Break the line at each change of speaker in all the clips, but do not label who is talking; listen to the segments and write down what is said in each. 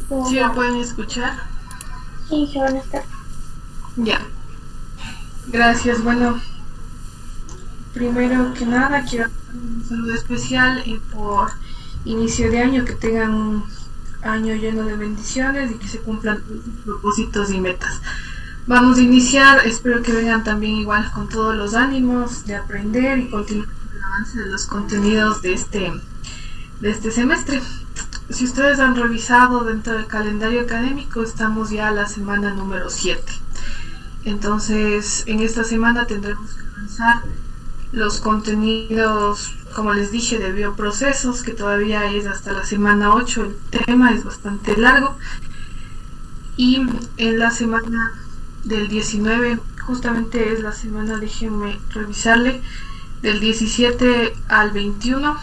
¿Sí me pueden escuchar?
Sí, buenas tardes.
Ya. Gracias. Bueno, primero que nada quiero dar un saludo especial por inicio de año, que tengan un año lleno de bendiciones y que se cumplan todos sus propósitos y metas. Vamos a iniciar, espero que vengan también igual con todos los ánimos de aprender y continuar con el avance de los contenidos de este semestre. Si ustedes han revisado dentro del calendario académico, estamos ya a la semana número 7. Entonces, en esta semana tendremos que revisar los contenidos, como les dije, de bioprocesos, que todavía es hasta la semana 8, el tema es bastante largo. Y en la semana del 19, justamente es la semana, déjenme revisarle, del 17 al 21,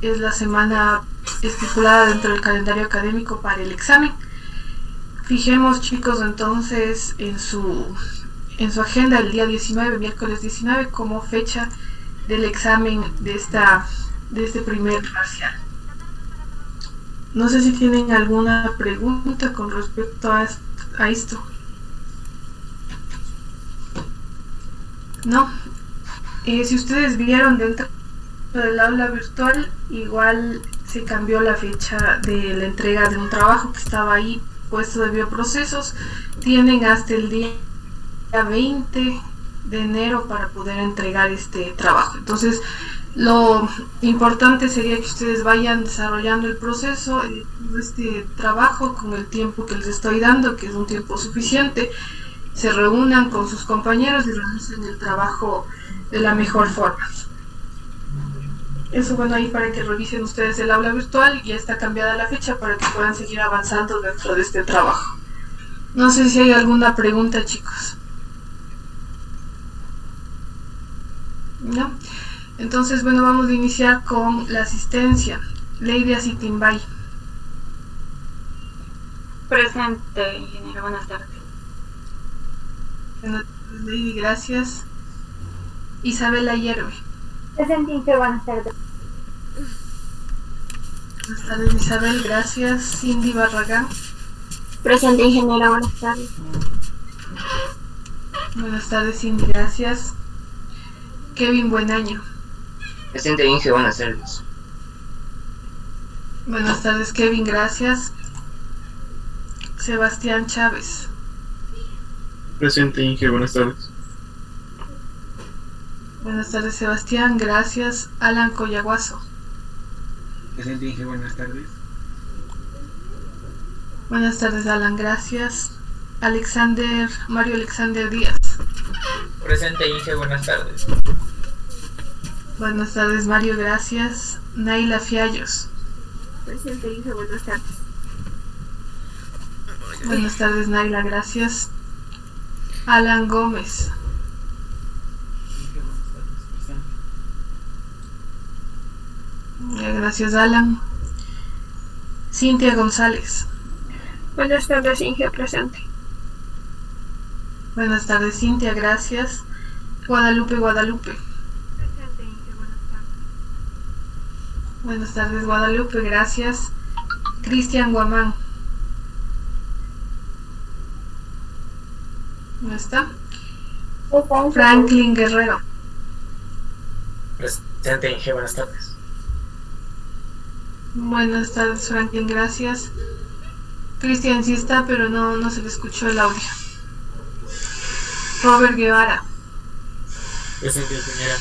es la semana estipulada dentro del calendario académico para el examen. Fijemos, chicos, entonces en su agenda el día 19, miércoles 19, como fecha del examen de este primer parcial. No sé si tienen alguna pregunta con respecto a esto. No. Si ustedes vieron dentro del aula virtual, igual se cambió la fecha de la entrega de un trabajo que estaba ahí puesto de bioprocesos. Tienen hasta el día 20 de enero para poder entregar este trabajo. Entonces, lo importante sería que ustedes vayan desarrollando el proceso de este trabajo con el tiempo que les estoy dando, que es un tiempo suficiente. Se reúnan con sus compañeros y realicen el trabajo de la mejor forma. Eso, bueno, ahí para que revisen ustedes el aula virtual. Ya está cambiada la fecha para que puedan seguir avanzando dentro de este trabajo. No sé si hay alguna pregunta, chicos. ¿No? Entonces, bueno, vamos a iniciar con la asistencia. Lady Acitimbay.
Presente, ingeniero, buenas tardes.
Buenas tardes, Lady, gracias. Isabela Hierve.
Presente, ingeniero, buenas tardes.
Buenas tardes, Isabel, gracias. Cindy Barragán.
Presente, ingeniero, buenas tardes.
Buenas tardes, Cindy, gracias. Kevin Buenaño.
Presente, Inge, buenas tardes.
Buenas tardes, Kevin, gracias. Sebastián Chávez.
Presente, Inge, buenas tardes.
Buenas tardes, Sebastián, gracias. Alan Coyaguazo.
Presente, Inge, buenas tardes.
Buenas tardes, Alan, gracias. Mario Alexander Díaz.
Presente, Inge, buenas tardes.
Buenas tardes, Mario, gracias. Naila Fiallos.
Presente, Inge, buenas tardes.
Buenas tardes, Naila, gracias. Alan Gómez. Gracias, Alan. Cintia González.
Buenas tardes, Inge, presente.
Buenas tardes, Cintia, gracias. Guadalupe.
Presente, Inge, buenas tardes.
Buenas tardes, Guadalupe, gracias. Cristian Guamán. ¿No está? Franklin Guerrero.
Presente, Inge, buenas tardes.
Buenas tardes, Franklin, gracias. Cristian sí está, pero no se le escuchó el audio. Robert Guevara.
Presente, ingeniera.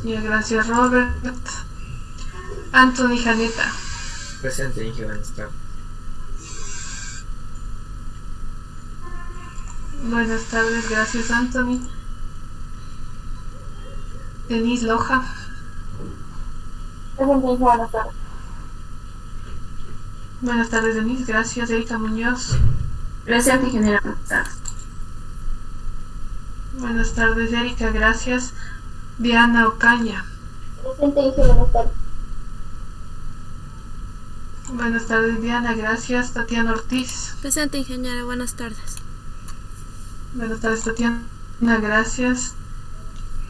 Ya, gracias, Robert. Anthony Janeta.
Presente, Inge, buenas tardes.
Buenas tardes, gracias, Anthony. Denise Loja.
Presente, Inge, buenas tardes.
Buenas tardes, Denise, gracias. Erika Muñoz.
Presente, ingeniero, buenas tardes.
Buenas tardes, Erika, gracias. Diana Ocaña.
Presente, Inge, buenas tardes.
Buenas tardes, Diana, gracias. Tatiana Ortiz.
Presente, ingeniera, buenas tardes.
Buenas tardes, Tatiana, gracias.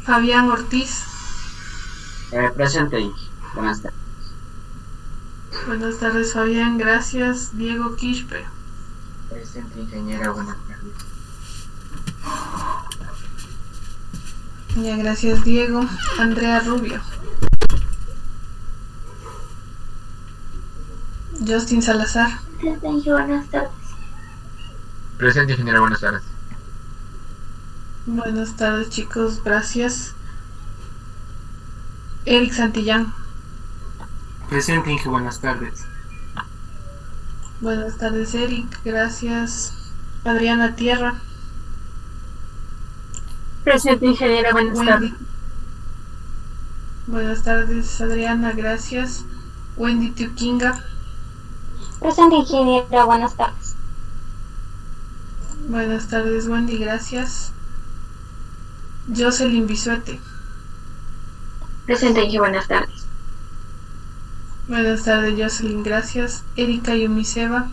Fabián Ortiz.
Presente, Inge, buenas tardes.
Buenas tardes, Fabián. Gracias. Diego Quispe.
Presente, ingeniera, buenas tardes.
Ya, gracias, Diego. Andrea Rubio. Justin Salazar.
Presente, Inge, buenas tardes.
Presente, ingeniera, buenas tardes.
Buenas tardes, chicos. Gracias. Eric Santillán.
Presente, Inge, buenas tardes.
Buenas tardes, Eric. Gracias. Adriana Tierra.
Presente, ingeniera, buenas tardes.
Wendy. Buenas tardes, Adriana. Gracias. Wendy Tukinga.
Presente, ingeniera, buenas tardes.
Buenas tardes, Wendy. Gracias. Jocelyn Bisuete.
Presente, Inge, buenas tardes.
Buenas tardes, Jocelyn. Gracias. Erika Yumiseva.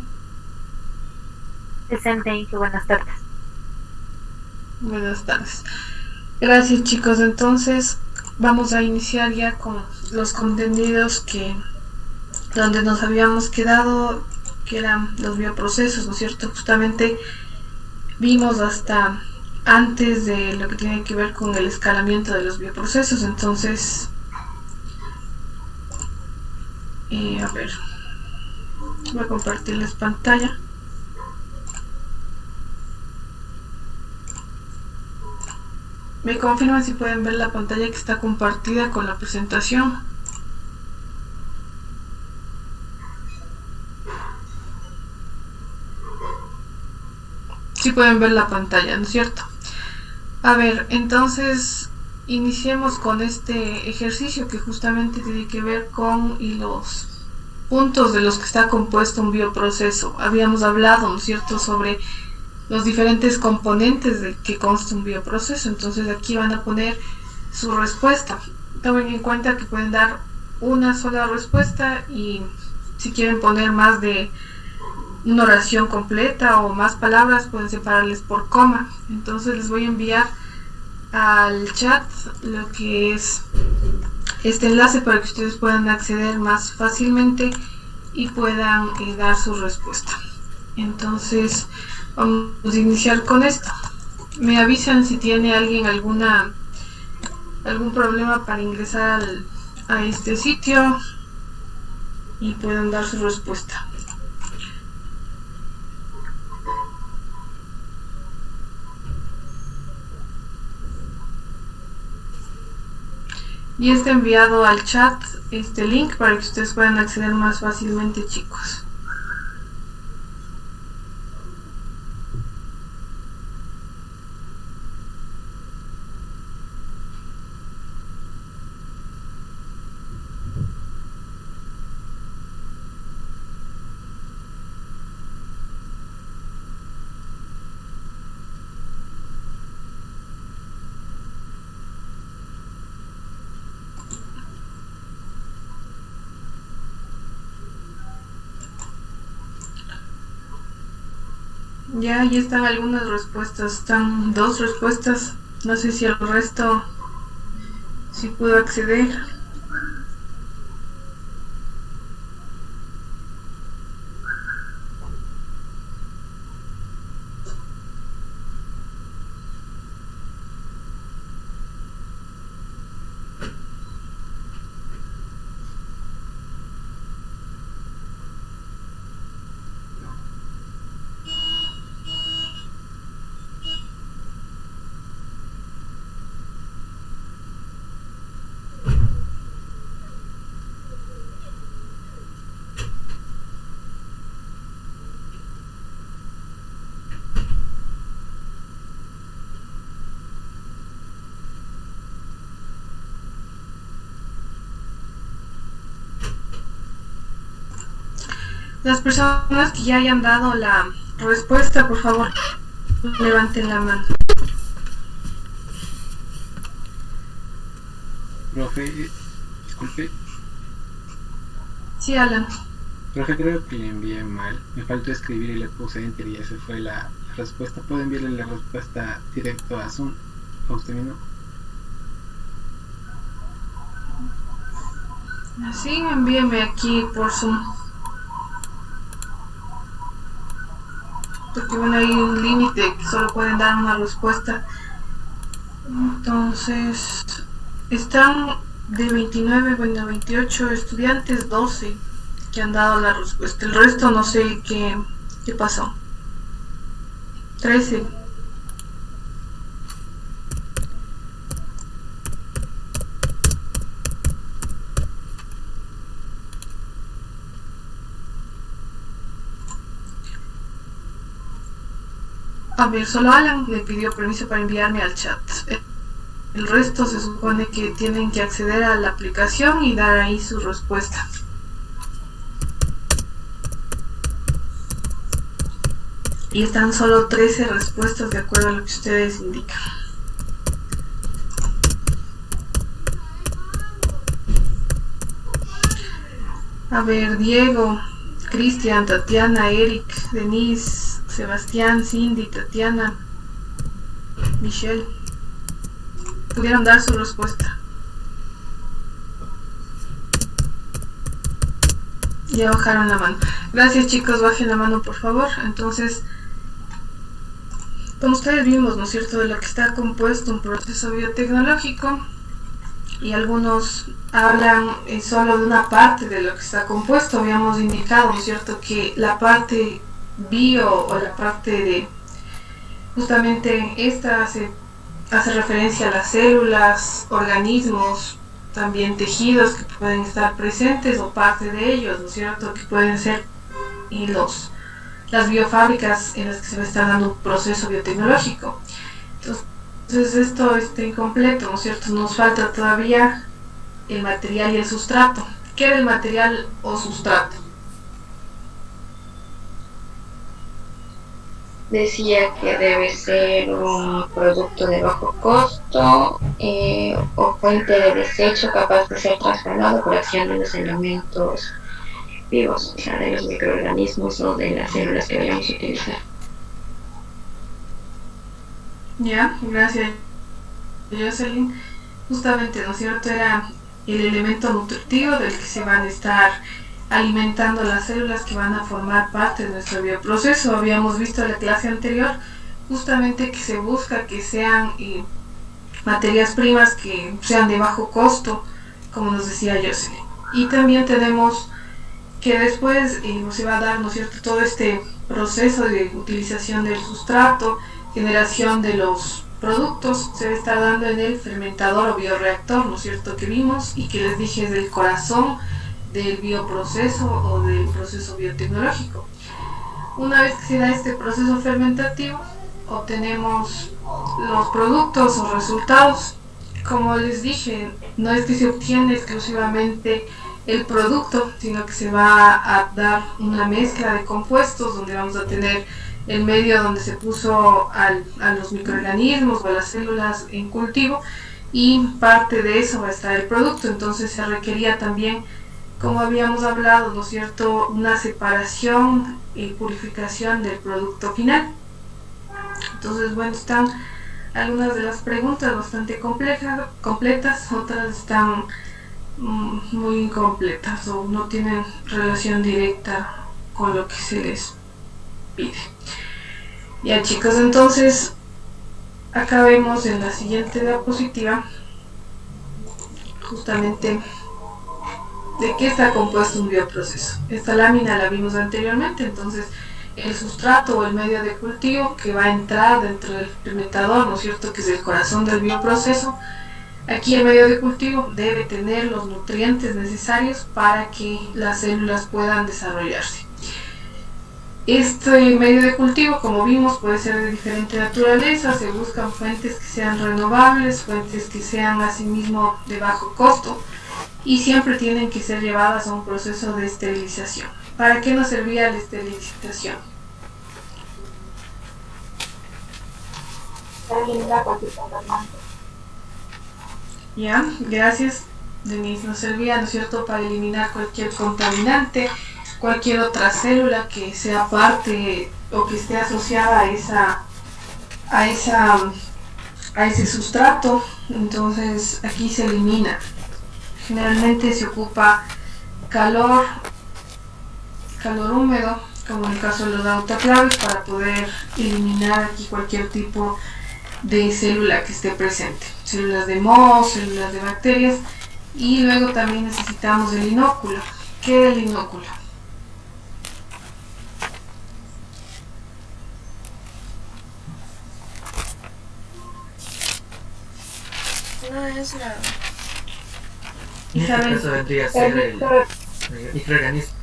Presente, Inge, buenas tardes.
Buenas tardes. Gracias, chicos. Entonces vamos a iniciar ya con los contenidos donde nos habíamos quedado, que eran los bioprocesos, ¿no es cierto? Justamente vimos hasta antes de lo que tiene que ver con el escalamiento de los bioprocesos. Entonces, a ver, voy a compartirles pantalla. Me confirman si pueden ver la pantalla que está compartida con la presentación. Sí pueden ver la pantalla, ¿no es cierto? A ver, entonces iniciemos con este ejercicio que justamente tiene que ver con los puntos de los que está compuesto un bioproceso. Habíamos hablado, ¿no es cierto?, sobre los diferentes componentes de que consta un bioproceso. Entonces aquí van a poner su respuesta. Tomen en cuenta que pueden dar una sola respuesta, y si quieren poner más de una oración completa o más palabras, pueden separarles por coma. Entonces les voy a enviar al chat lo que es este enlace para que ustedes puedan acceder más fácilmente y puedan dar su respuesta. Entonces vamos a iniciar con esto. Me avisan si tiene alguien algún problema para ingresar a este sitio y puedan dar su respuesta. Y está enviado al chat este link para que ustedes puedan acceder más fácilmente, chicos. Ya, ahí están algunas respuestas. Están 2 respuestas. No sé si el resto sí puedo acceder. Las personas que ya hayan dado la respuesta, por favor, levanten la mano.
Profe, disculpe.
Sí, Alan.
Profe, creo que le envié mal. Me faltó escribir y le puse enter y ya se fue la respuesta. ¿Puedo enviarle la respuesta directo a Zoom? ¿A usted mismo?
Así, envíeme aquí por Zoom. Porque bueno, hay un límite que solo pueden dar una respuesta. Entonces, están de 29, bueno, 28 estudiantes, 12 que han dado la respuesta. El resto no sé qué pasó. 13. A ver, solo Alan me pidió permiso para enviarme al chat. El resto se supone que tienen que acceder a la aplicación y dar ahí su respuesta. Y están solo 13 respuestas de acuerdo a lo que ustedes indican. A ver, Diego, Cristian, Tatiana, Eric, Denise, Sebastián, Cindy, Tatiana, Michelle. Pudieron dar su respuesta. Ya bajaron la mano. Gracias, chicos, bajen la mano por favor. Entonces, como ustedes vimos, ¿no es cierto?, de lo que está compuesto un proceso biotecnológico, y algunos hablan solo de una parte de lo que está compuesto. Habíamos indicado, ¿no es cierto?, que la parte bio o la parte de, justamente esta hace referencia a las células, organismos, también tejidos que pueden estar presentes o parte de ellos, ¿no es cierto?, que pueden ser las biofábricas en las que se va a estar dando un proceso biotecnológico. Entonces esto está incompleto, ¿no es cierto? Nos falta todavía el material y el sustrato. ¿Qué era el material o sustrato?
Decía que debe ser un producto de bajo costo o fuente de desecho capaz de ser transformado por acción de los elementos vivos, o sea, de los microorganismos o de las células que vayamos a utilizar.
Ya, gracias, Jocelyn. Justamente, ¿no es cierto?, era el elemento nutritivo del que se van a estar alimentando las células que van a formar parte de nuestro bioproceso. Habíamos visto en la clase anterior justamente que se busca que sean materias primas que sean de bajo costo, como nos decía Jocelyn. Y también tenemos que después se va a dar, ¿no es cierto?, todo este proceso de utilización del sustrato, generación de los productos, se va a estar dando en el fermentador o bioreactor, ¿no es cierto?, que vimos y que les dije es el corazón del bioproceso o del proceso biotecnológico. Una vez que se da este proceso fermentativo, obtenemos los productos o resultados. Como les dije, no es que se obtiene exclusivamente el producto, sino que se va a dar una mezcla de compuestos donde vamos a tener el medio donde se puso a los microorganismos o a las células en cultivo, y parte de eso va a estar el producto. Entonces se requería también, como habíamos hablado, ¿no es cierto?, una separación y purificación del producto final. Entonces, bueno, están algunas de las preguntas bastante completas, otras están muy incompletas o no tienen relación directa con lo que se les pide. Ya, chicos, entonces acá vemos en la siguiente diapositiva justamente de qué está compuesto un bioproceso. Esta lámina la vimos anteriormente. Entonces el sustrato o el medio de cultivo que va a entrar dentro del fermentador, ¿no es cierto?, que es el corazón del bioproceso. Aquí el medio de cultivo debe tener los nutrientes necesarios para que las células puedan desarrollarse. Este medio de cultivo, como vimos, puede ser de diferente naturaleza. Se buscan fuentes que sean renovables, fuentes que sean asimismo de bajo costo, y siempre tienen que ser llevadas a un proceso de esterilización. ¿Para qué nos servía la esterilización?
Para eliminar cualquier contaminante.
Ya, gracias, Denise. Nos servía, ¿no es cierto?, para eliminar cualquier contaminante, cualquier otra célula que sea parte o que esté asociada a ese sustrato. Entonces aquí se elimina Generalmente se ocupa calor húmedo, como en el caso de los autoclaves, para poder eliminar aquí cualquier tipo de célula que esté presente, células de moho, células de bacterias. Y luego también necesitamos el inóculo. ¿Qué es el inóculo?
No es la...
En este
¿Saben?
caso vendría a ser el microorganismo.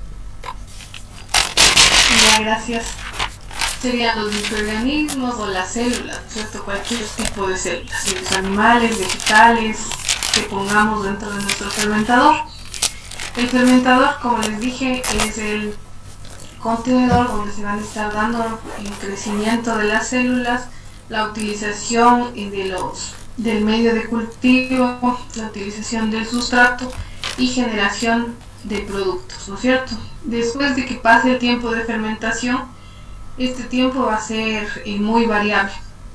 Ya, gracias. Serían los microorganismos o las células, ¿cierto? Cualquier tipo de células, células animales, vegetales, que pongamos dentro de nuestro fermentador. El fermentador, como les dije, es el contenedor donde se van a estar dando el crecimiento de las células, la utilización del medio de cultivo, la utilización del sustrato y generación de productos, ¿no es cierto? Después de que pase el tiempo de fermentación, este tiempo va a ser muy variable,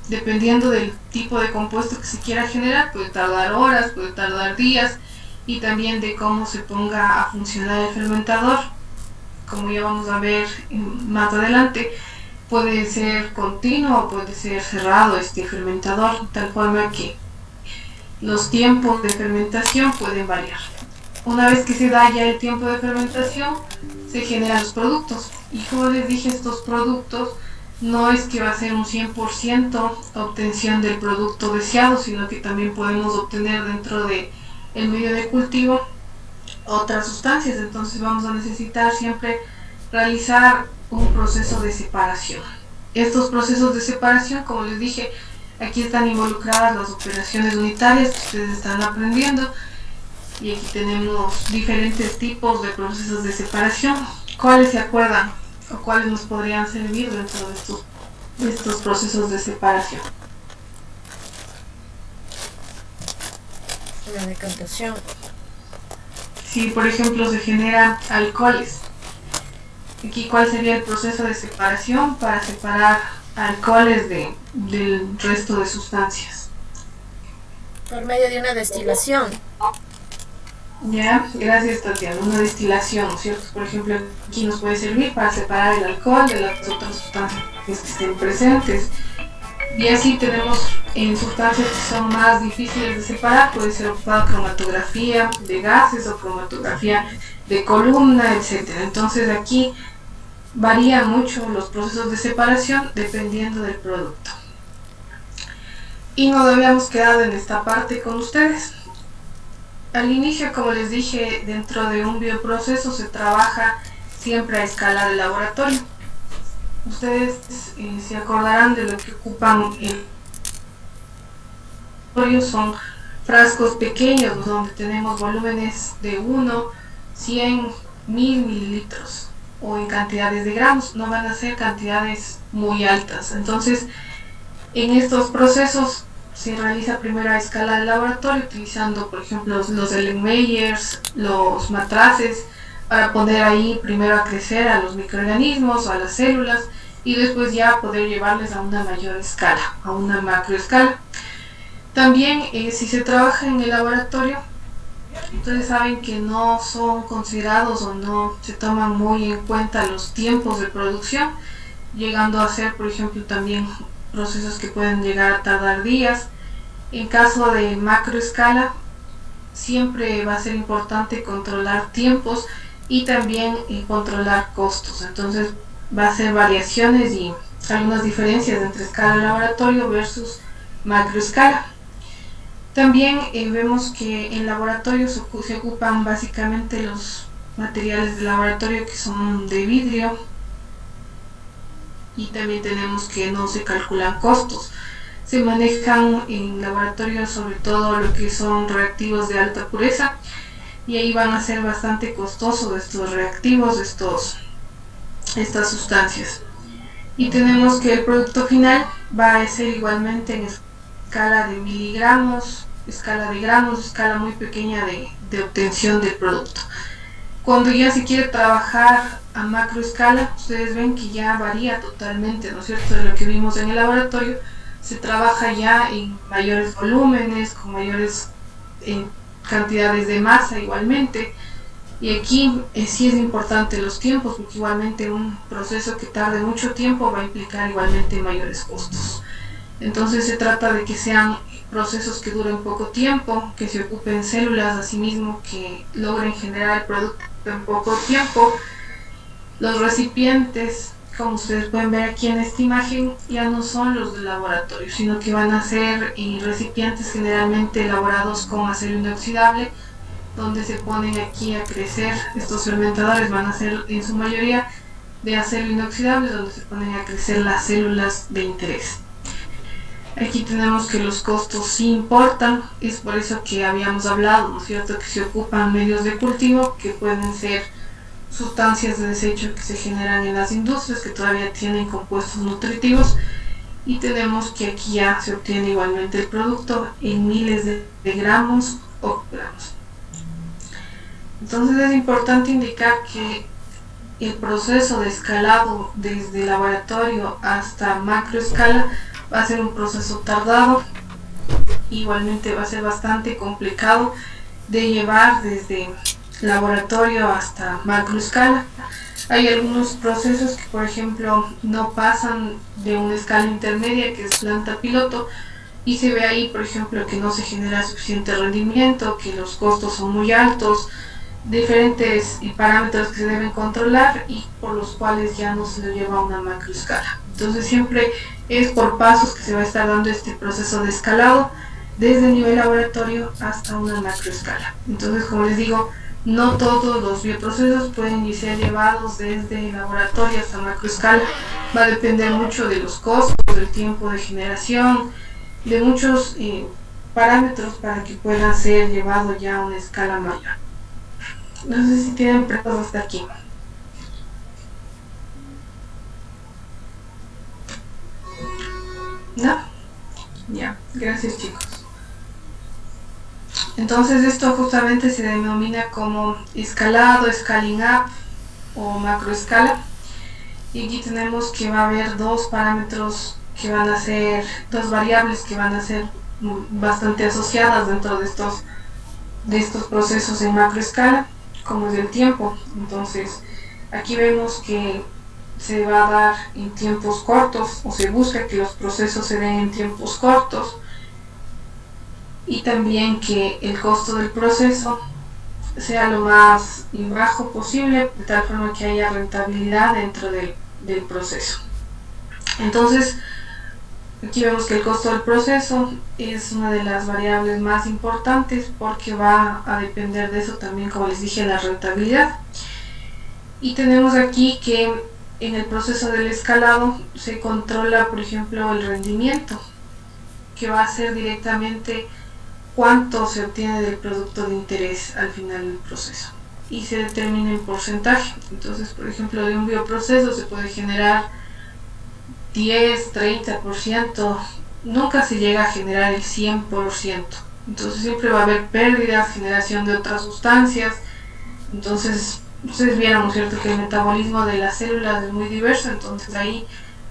dependiendo del tipo de compuesto que se quiera generar. Puede tardar horas, puede tardar días, y también de cómo se ponga a funcionar el fermentador. Como ya vamos a ver más adelante, puede ser continuo o puede ser cerrado este fermentador, de tal forma que los tiempos de fermentación pueden variar. Una vez que se da ya el tiempo de fermentación, se generan los productos. Y como les dije, estos productos no es que va a ser un 100% obtención del producto deseado, sino que también podemos obtener dentro del medio de cultivo otras sustancias. Entonces vamos a necesitar siempre realizar un proceso de separación. Estos procesos de separación, como les dije, aquí están involucradas las operaciones unitarias que ustedes están aprendiendo, y aquí tenemos diferentes tipos de procesos de separación. ¿Cuáles se acuerdan o cuáles nos podrían servir dentro de estos procesos de separación?
La decantación.
Si por ejemplo se generan alcoholes, aquí ¿cuál sería el proceso de separación para separar alcoholes del resto de sustancias?
Por medio de una destilación.
Ya, gracias Tatiana, una destilación, ¿cierto? Por ejemplo, aquí nos puede servir para separar el alcohol de las otras sustancias que estén presentes. Y así tenemos en sustancias que son más difíciles de separar, puede ser ocupada cromatografía de gases o cromatografía de columna, etc. Entonces aquí varían mucho los procesos de separación dependiendo del producto. Y nos habíamos quedado en esta parte con ustedes. Al inicio, como les dije, dentro de un bioproceso se trabaja siempre a escala de laboratorio. Ustedes se acordarán de lo que ocupan el laboratorio. Son frascos pequeños donde tenemos volúmenes de 1, 100, 1000 mililitros, o en cantidades de gramos. No van a ser cantidades muy altas. Entonces, en estos procesos se realiza primero a escala de laboratorio, utilizando por ejemplo los Erlenmeyers, los matraces, para poner ahí primero a crecer a los microorganismos o a las células, y después ya poder llevarles a una mayor escala, a una macroescala. También si se trabaja en el laboratorio, ustedes saben que no son considerados o no se toman muy en cuenta los tiempos de producción, llegando a ser por ejemplo también procesos que pueden llegar a tardar días. En caso de macroescala, siempre va a ser importante controlar tiempos y también controlar costos. Entonces va a ser variaciones y algunas diferencias entre escala de laboratorio versus macroescala. También vemos que en laboratorio se ocupan básicamente los materiales de laboratorio que son de vidrio, y también tenemos que no se calculan costos. Se manejan en laboratorio sobre todo lo que son reactivos de alta pureza, y ahí van a ser bastante costosos estos reactivos, estas sustancias. Y tenemos que el producto final va a ser igualmente en escala de miligramos, escala de gramos, escala muy pequeña de obtención del producto. Cuando ya se quiere trabajar a macroescala, ustedes ven que ya varía totalmente, ¿no es cierto?, de lo que vimos en el laboratorio. Se trabaja ya en mayores volúmenes, con mayores cantidades de masa igualmente. Y aquí sí es importante los tiempos, porque igualmente un proceso que tarde mucho tiempo va a implicar igualmente mayores costos. Entonces se trata de que sean procesos que duren poco tiempo, que se ocupen células, asimismo que logren generar el producto en poco tiempo. Los recipientes, como ustedes pueden ver aquí en esta imagen, ya no son los del laboratorio, sino que van a ser recipientes generalmente elaborados con acero inoxidable, donde se ponen aquí a crecer. Estos fermentadores van a ser en su mayoría de acero inoxidable, donde se ponen a crecer las células de interés. Aquí tenemos que los costos sí importan, es por eso que habíamos hablado, ¿no es cierto?, que se ocupan medios de cultivo que pueden ser sustancias de desecho que se generan en las industrias, que todavía tienen compuestos nutritivos, y tenemos que aquí ya se obtiene igualmente el producto en miles de gramos o gramos. Entonces es importante indicar que el proceso de escalado desde laboratorio hasta macroescala va a ser un proceso tardado, igualmente va a ser bastante complicado de llevar desde laboratorio hasta macroescala. Hay algunos procesos que, por ejemplo, no pasan de una escala intermedia, que es planta piloto, y se ve ahí, por ejemplo, que no se genera suficiente rendimiento, que los costos son muy altos, diferentes parámetros que se deben controlar y por los cuales ya no se lo lleva a una macroescala. Entonces siempre es por pasos que se va a estar dando este proceso de escalado desde el nivel laboratorio hasta una macroescala. Entonces, como les digo, no todos los bioprocesos pueden ser llevados desde el laboratorio hasta macroescala. Va a depender mucho de los costos, del tiempo de generación, de muchos parámetros para que puedan ser llevados ya a una escala mayor. No sé si tienen preguntas hasta aquí. ¿No? Ya, gracias chicos. Entonces esto justamente se denomina como escalado, scaling up o macroescala. Y aquí tenemos que va a haber dos parámetros que van a ser, dos variables que van a ser bastante asociadas dentro de estos procesos en macroescala, como es el tiempo. Entonces aquí vemos que se va a dar en tiempos cortos, o se busca que los procesos se den en tiempos cortos, y también que el costo del proceso sea lo más bajo posible, de tal forma que haya rentabilidad dentro del proceso. Entonces aquí vemos que el costo del proceso es una de las variables más importantes, porque va a depender de eso también, como les dije, la rentabilidad. Y tenemos aquí que en el proceso del escalado se controla, por ejemplo, el rendimiento, que va a ser directamente cuánto se obtiene del producto de interés al final del proceso, y se determina en porcentaje. Entonces, por ejemplo, de un bioproceso se puede generar 10, 30%, nunca se llega a generar el 100%. Entonces siempre va a haber pérdidas, generación de otras sustancias. Entonces ustedes vieron, ¿no es cierto?, que el metabolismo de las células es muy diverso. Entonces ahí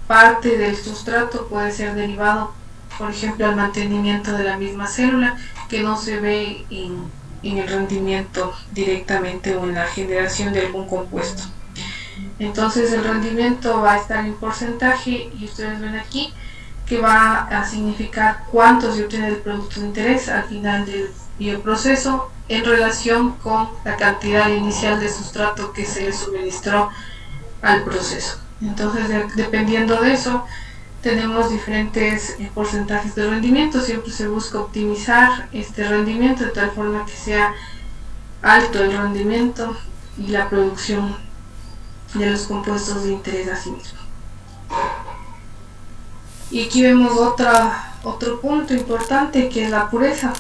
parte del sustrato puede ser derivado, por ejemplo, al mantenimiento de la misma célula, que no se ve en el rendimiento directamente o en la generación de algún compuesto. Entonces el rendimiento va a estar en porcentaje, y ustedes ven aquí que va a significar cuánto se obtiene del producto de interés al final del bioproceso en relación con la cantidad inicial de sustrato que se le suministró al proceso. Entonces, dependiendo de eso, tenemos diferentes porcentajes de rendimiento. Siempre se busca optimizar este rendimiento de tal forma que sea alto el rendimiento y la producción de los compuestos de interés a sí mismo. Y aquí vemos otro punto importante, que es la pureza,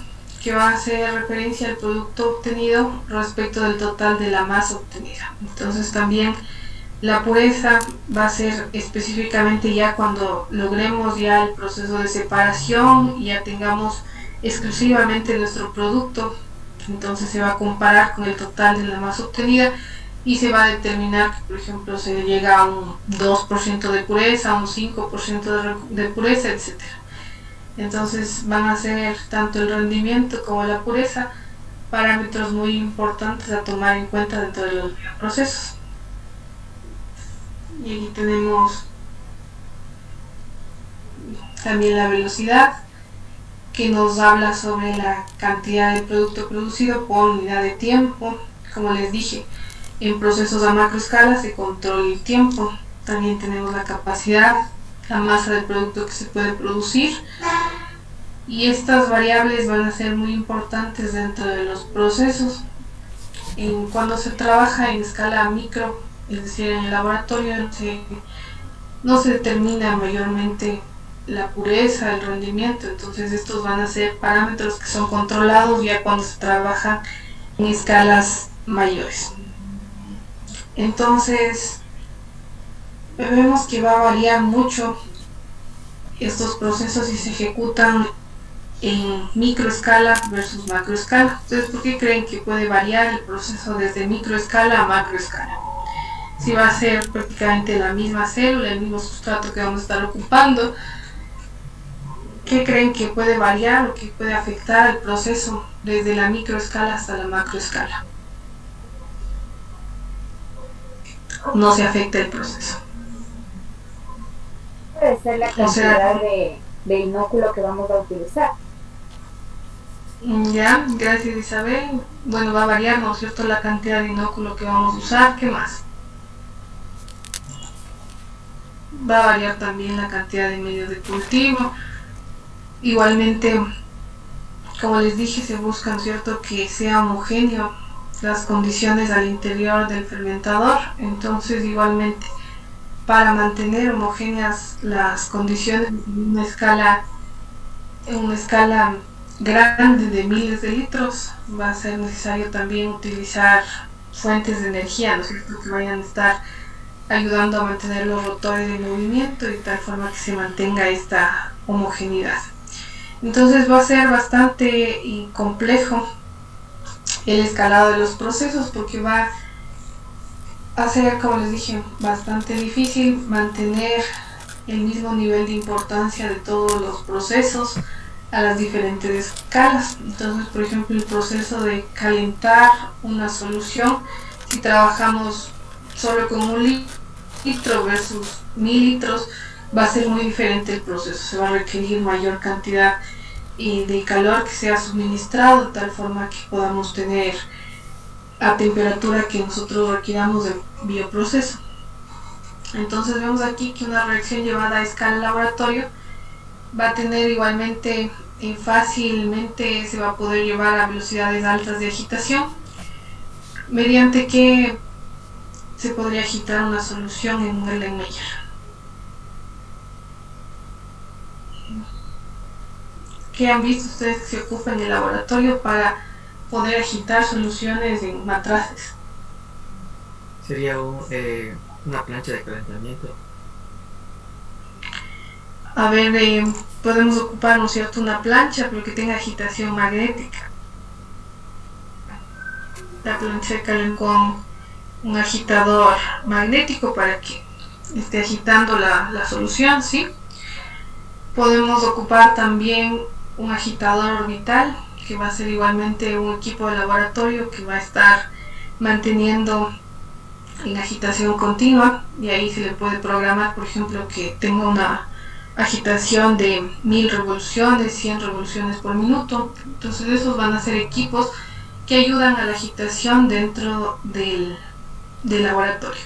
que va a hacer referencia al producto obtenido respecto del total de la masa obtenida. Entonces también la pureza va a ser específicamente ya cuando logremos ya el proceso de separación y ya tengamos exclusivamente nuestro producto. Entonces se va a comparar con el total de la masa obtenida y se va a determinar que, por ejemplo, se llega a un 2% de pureza, un 5% de pureza, etc. Entonces van a ser tanto el rendimiento como la pureza parámetros muy importantes a tomar en cuenta dentro de los procesos. Y aquí tenemos también la velocidad, que nos habla sobre la cantidad de producto producido por unidad de tiempo. Como les dije, en procesos a macroescala se controla el tiempo. También tenemos la capacidad, la masa del producto que se puede producir, y estas variables van a ser muy importantes dentro de los procesos. Cuando se trabaja en escala micro, es decir, en el laboratorio, no se determina mayormente la pureza, el rendimiento. Entonces estos van a ser parámetros que son controlados ya cuando se trabaja en escalas mayores. Entonces vemos que va a variar mucho estos procesos si se ejecutan en microescala versus macroescala. Entonces, ¿por qué creen que puede variar el proceso desde microescala a macroescala? Si va a ser prácticamente la misma célula, el mismo sustrato que vamos a estar ocupando, ¿qué creen que puede variar o que puede afectar el proceso desde la microescala hasta la macroescala? No se afecta el proceso.
Puede ser la cantidad de inóculo que vamos a utilizar.
Ya, gracias Isabel. Bueno, va a variar, ¿no es cierto?, la cantidad de inóculo que vamos a usar. ¿Qué más? Va a variar también la cantidad de medios de cultivo. Igualmente, como les dije, se busca, ¿no es cierto?, que sea homogéneo las condiciones al interior del fermentador. Entonces, igualmente, para mantener homogéneas las condiciones en una escala grande de miles de litros, va a ser necesario también utilizar fuentes de energía, ¿no es cierto?, que vayan a estar ayudando a mantener los rotores en movimiento, de tal forma que se mantenga esta homogeneidad. Entonces va a ser bastante complejo el escalado de los procesos, porque va a ser, como les dije, bastante difícil mantener el mismo nivel de importancia de todos los procesos a las diferentes escalas. Entonces, por ejemplo, el proceso de calentar una solución, si trabajamos solo con 1 litro versus 1000 litros, va a ser muy diferente el proceso. Se va a requerir mayor cantidad de calor que sea suministrado, de tal forma que podamos tener a temperatura que nosotros requiramos del bioproceso. Entonces vemos aquí que una reacción llevada a escala laboratorio va a tener igualmente, fácilmente se va a poder llevar a velocidades altas de agitación, mediante que se podría agitar una solución en un Erlenmeyer. ¿Qué han visto ustedes que se ocupa en el laboratorio para poder agitar soluciones en matraces?
Sería una plancha de calentamiento.
A ver, podemos ocupar, ¿no es cierto?, una plancha, pero que tenga agitación magnética. La plancha se calienta con un agitador magnético para que esté agitando la solución, ¿sí? Podemos ocupar también un agitador orbital, que va a ser igualmente un equipo de laboratorio que va a estar manteniendo en agitación continua, y ahí se le puede programar, por ejemplo, que tenga una agitación de 1000 revoluciones, 100 revoluciones por minuto. Entonces esos van a ser equipos que ayudan a la agitación dentro del laboratorio.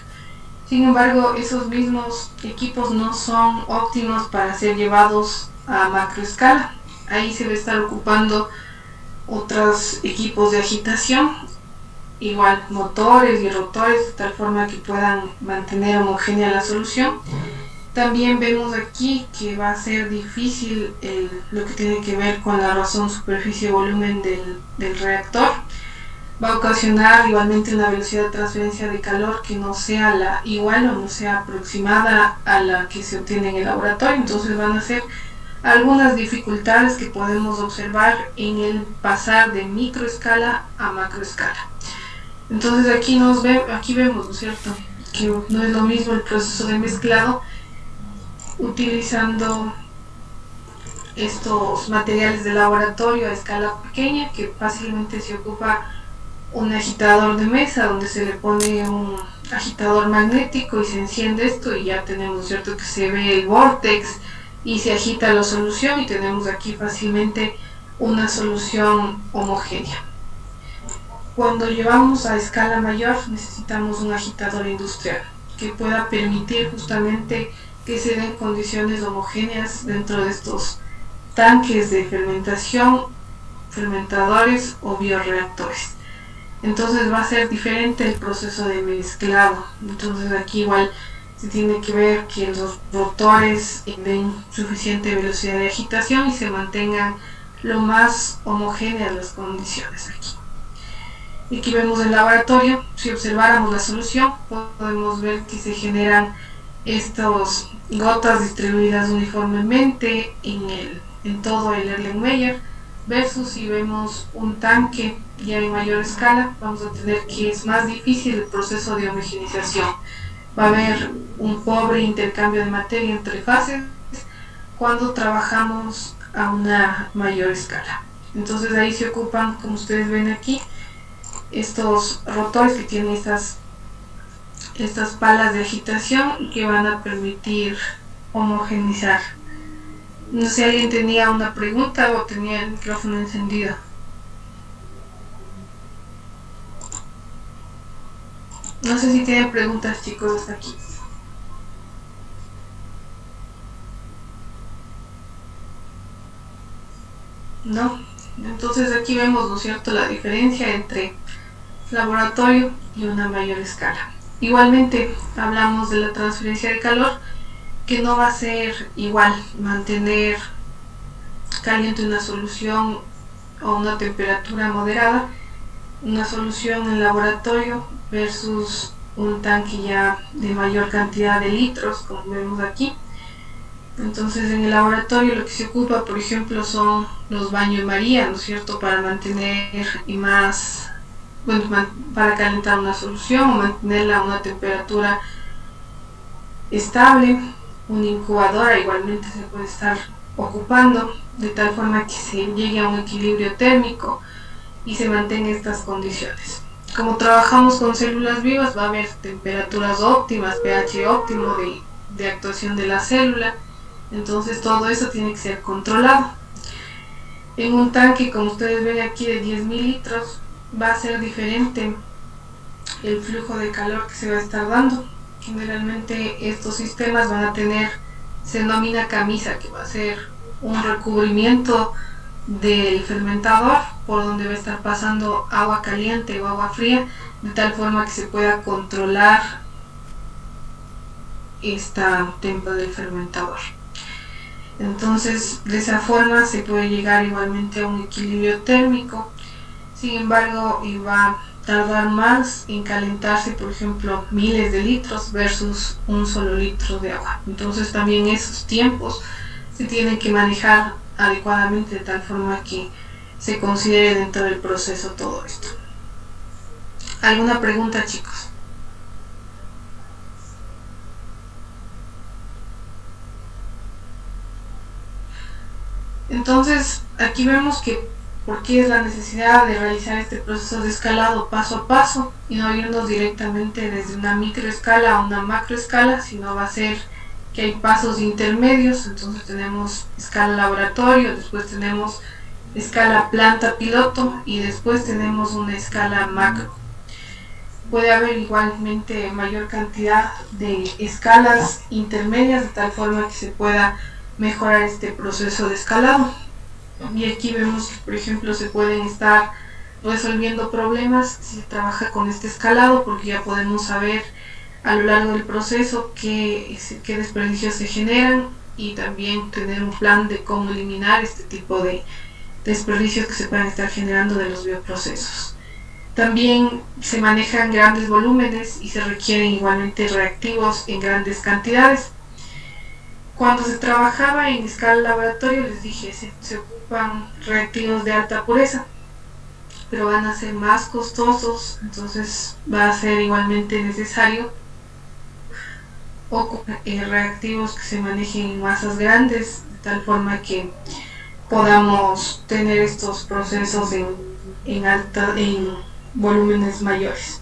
Sin embargo, esos mismos equipos no son óptimos para ser llevados a macroescala. Ahí se va a estar ocupando otros equipos de agitación, igual motores y rotores, de tal forma que puedan mantener homogénea la solución. También vemos aquí que va a ser difícil lo que tiene que ver con la razón superficie-volumen del reactor. Va a ocasionar igualmente una velocidad de transferencia de calor que no sea la igual o no sea aproximada a la que se obtiene en el laboratorio. Entonces van a ser algunas dificultades que podemos observar en el pasar de microescala a macroescala. Entonces aquí vemos, ¿no es cierto?, que no es lo mismo el proceso de mezclado utilizando estos materiales de laboratorio a escala pequeña, que fácilmente se ocupa un agitador de mesa donde se le pone un agitador magnético y se enciende esto y ya tenemos, ¿cierto?, que se ve el vórtex y se agita la solución y tenemos aquí fácilmente una solución homogénea. Cuando llevamos a escala mayor necesitamos un agitador industrial que pueda permitir justamente que se den condiciones homogéneas dentro de estos tanques de fermentación, fermentadores o bioreactores. Entonces va a ser diferente el proceso de mezclado. Entonces aquí igual se tiene que ver que los rotores den suficiente velocidad de agitación y se mantengan lo más homogéneas las condiciones aquí. Y aquí vemos el laboratorio. Si observáramos la solución podemos ver que se generan estas gotas distribuidas uniformemente en todo el Erlenmeyer, versus si vemos un tanque ya en mayor escala, vamos a tener que es más difícil el proceso de homogenización. Va a haber un pobre intercambio de materia entre fases cuando trabajamos a una mayor escala. Entonces ahí se ocupan, como ustedes ven aquí, estos rotores que tienen estas palas de agitación que van a permitir homogenizar. No sé si alguien tenía una pregunta o tenía el micrófono encendido. No sé si tienen preguntas, chicos, hasta aquí. ¿No? Entonces aquí vemos, ¿no es cierto?, la diferencia entre laboratorio y una mayor escala. Igualmente hablamos de la transferencia de calor, que no va a ser igual mantener caliente una solución a una temperatura moderada, una solución en laboratorio versus un tanque ya de mayor cantidad de litros, como vemos aquí. Entonces en el laboratorio lo que se ocupa, por ejemplo, son los baños María, ¿no es cierto?, para mantener para calentar una solución o mantenerla a una temperatura estable. Una incubadora igualmente se puede estar ocupando de tal forma que se llegue a un equilibrio térmico y se mantengan estas condiciones. Como trabajamos con células vivas, va a haber temperaturas óptimas, pH óptimo de actuación de la célula. Entonces todo eso tiene que ser controlado. En un tanque, como ustedes ven aquí, de 10.000 litros, va a ser diferente el flujo de calor que se va a estar dando. Generalmente estos sistemas van a tener, se denomina camisa, que va a ser un recubrimiento del fermentador por donde va a estar pasando agua caliente o agua fría, de tal forma que se pueda controlar esta temperatura del fermentador. Entonces de esa forma se puede llegar igualmente a un equilibrio térmico. Sin embargo, va a tardar más en calentarse, por ejemplo, miles de litros versus un solo litro de agua. Entonces también esos tiempos se tienen que manejar adecuadamente de tal forma que se considere dentro del proceso todo esto. ¿Alguna pregunta, chicos? Entonces aquí vemos que por qué es la necesidad de realizar este proceso de escalado paso a paso y no irnos directamente desde una microescala a una macroescala, sino va a ser que hay pasos intermedios. Entonces tenemos escala laboratorio, después tenemos escala planta piloto y después tenemos una escala macro. Puede haber igualmente mayor cantidad de escalas intermedias de tal forma que se pueda mejorar este proceso de escalado. Y aquí vemos que, por ejemplo, se pueden estar resolviendo problemas si se trabaja con este escalado, porque ya podemos saber a lo largo del proceso qué desperdicios se generan y también tener un plan de cómo eliminar este tipo de desperdicios que se pueden estar generando de los bioprocesos. También se manejan grandes volúmenes y se requieren igualmente reactivos en grandes cantidades. Cuando se trabajaba en escala laboratorio, les dije, se ocupan reactivos de alta pureza, pero van a ser más costosos, entonces va a ser igualmente necesario ocupar reactivos que se manejen en masas grandes, de tal forma que podamos tener estos procesos en volúmenes mayores.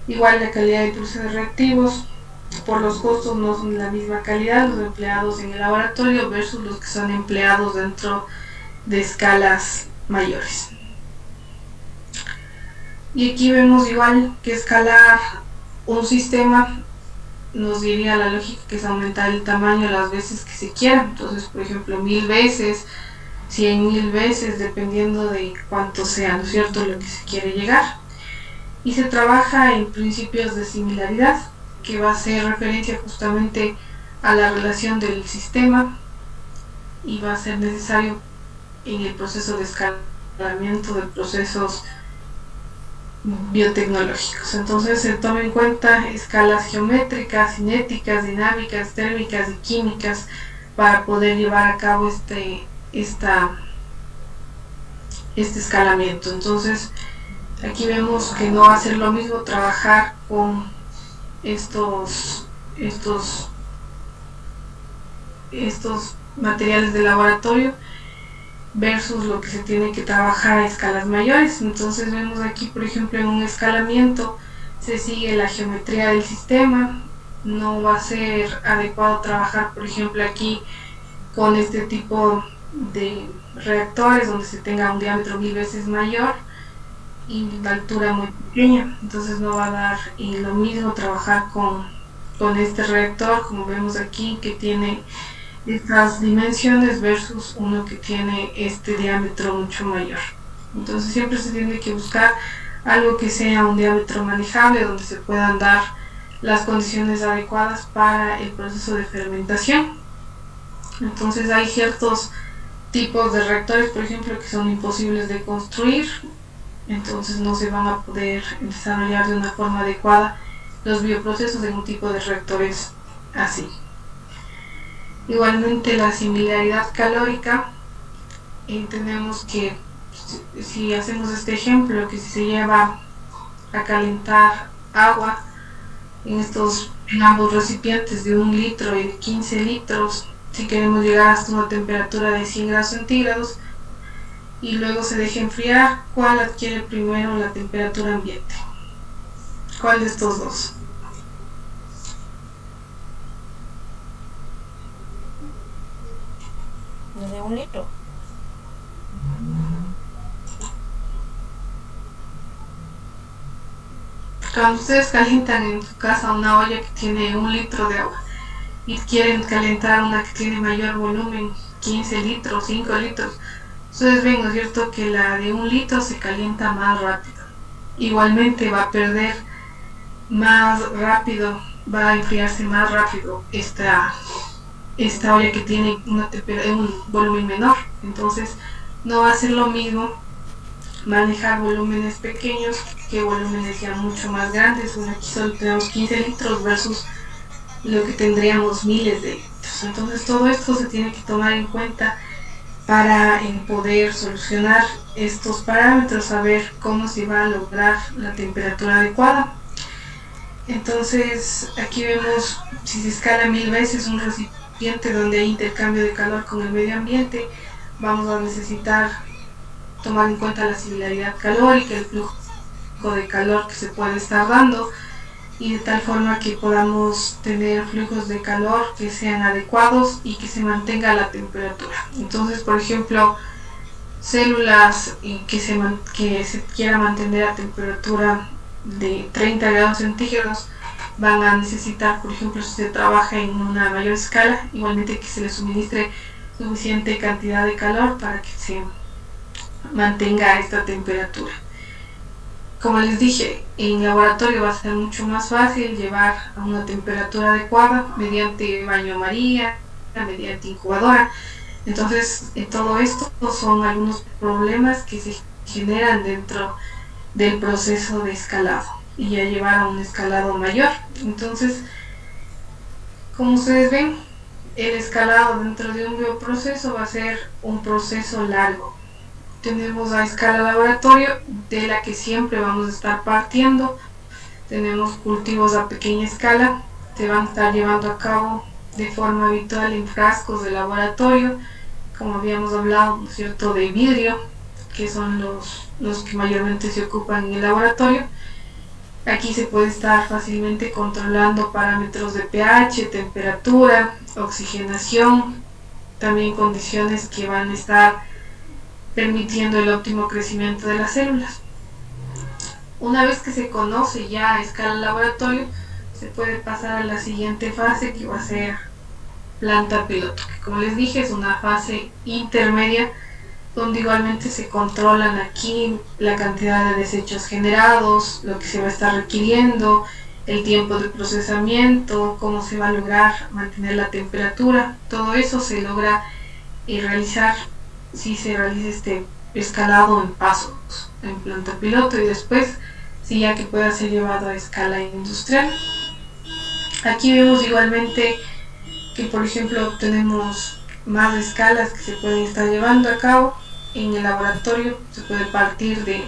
Igual la calidad de procesos reactivos, por los costos no son de la misma calidad los empleados en el laboratorio versus los que son empleados dentro de escalas mayores. Y aquí vemos igual que escalar un sistema nos diría la lógica que es aumentar el tamaño las veces que se quiera. Entonces, por ejemplo, 1000 veces, 100.000 veces, dependiendo de cuánto sea, ¿no es cierto?, lo que se quiere llegar. Y se trabaja en principios de similaridad, que va a hacer referencia justamente a la relación del sistema y va a ser necesario en el proceso de escalamiento de procesos biotecnológicos. Entonces se toma en cuenta escalas geométricas, cinéticas, dinámicas, térmicas y químicas para poder llevar a cabo este escalamiento. Entonces aquí vemos que no va a ser lo mismo trabajar con estos materiales de laboratorio versus lo que se tiene que trabajar a escalas mayores. Entonces vemos aquí, por ejemplo, en un escalamiento se sigue la geometría del sistema. No va a ser adecuado trabajar, por ejemplo, aquí con este tipo de reactores donde se tenga un diámetro 1000 veces mayor y la altura muy pequeña. Entonces no va a dar lo mismo trabajar con este reactor, como vemos aquí, que tiene estas dimensiones versus uno que tiene este diámetro mucho mayor. Entonces siempre se tiene que buscar algo que sea un diámetro manejable, donde se puedan dar las condiciones adecuadas para el proceso de fermentación. Entonces hay ciertos tipos de reactores, por ejemplo, que son imposibles de construir, entonces no se van a poder desarrollar de una forma adecuada los bioprocesos en un tipo de reactores así. Igualmente la similaridad calórica, tenemos que, si hacemos este ejemplo, que si se lleva a calentar agua en ambos recipientes de 1 litro y de 15 litros, si queremos llegar hasta una temperatura de 100 grados centígrados y luego se deja enfriar, ¿cuál adquiere primero la temperatura ambiente? ¿Cuál de estos dos?
De 1 litro.
Cuando ustedes calientan en su casa una olla que tiene 1 litro de agua y quieren calentar una que tiene mayor volumen, 15 litros, 5 litros, ustedes ven, ¿no es cierto?, que la de 1 litro se calienta más rápido. Igualmente va a perder más rápido, va a enfriarse más rápido esta olla que tiene un volumen menor. Entonces no va a ser lo mismo manejar volúmenes pequeños que volúmenes ya mucho más grandes. Bueno, aquí solo tenemos 15 litros versus lo que tendríamos miles de litros. Entonces todo esto se tiene que tomar en cuenta para poder solucionar estos parámetros, saber cómo se va a lograr la temperatura adecuada. Entonces aquí vemos, si se escala 1000 veces un recipiente donde hay intercambio de calor con el medio ambiente, vamos a necesitar tomar en cuenta la similaridad calórica, el flujo de calor que se puede estar dando, y de tal forma que podamos tener flujos de calor que sean adecuados y que se mantenga la temperatura. Entonces, por ejemplo, células que se quiera mantener a temperatura de 30 grados centígrados van a necesitar, por ejemplo, si se trabaja en una mayor escala, igualmente que se les suministre suficiente cantidad de calor para que se mantenga esta temperatura. Como les dije, en laboratorio va a ser mucho más fácil llevar a una temperatura adecuada mediante baño María, mediante incubadora. Entonces, todo esto son algunos problemas que se generan dentro del proceso de escalado y ya llevar a un escalado mayor. Entonces, como ustedes ven, el escalado dentro de un bioproceso va a ser un proceso largo. Tenemos la escala laboratorio, de la que siempre vamos a estar partiendo. Tenemos cultivos a pequeña escala, se van a estar llevando a cabo de forma habitual en frascos de laboratorio, como habíamos hablado, ¿no es cierto?, de vidrio, que son los que mayormente se ocupan en el laboratorio. Aquí se puede estar fácilmente controlando parámetros de pH, temperatura, oxigenación, también condiciones que van a estar permitiendo el óptimo crecimiento de las células. Una vez que se conoce ya a escala laboratorio, se puede pasar a la siguiente fase, que va a ser planta piloto, que como les dije es una fase intermedia donde igualmente se controlan aquí la cantidad de desechos generados, lo que se va a estar requiriendo, el tiempo de procesamiento, cómo se va a lograr mantener la temperatura. Todo eso se logra realizar si se realiza este escalado en pasos en planta piloto, y después si ya que pueda ser llevado a escala industrial. Aquí vemos igualmente que, por ejemplo, tenemos más escalas que se pueden estar llevando a cabo en el laboratorio. Se puede partir de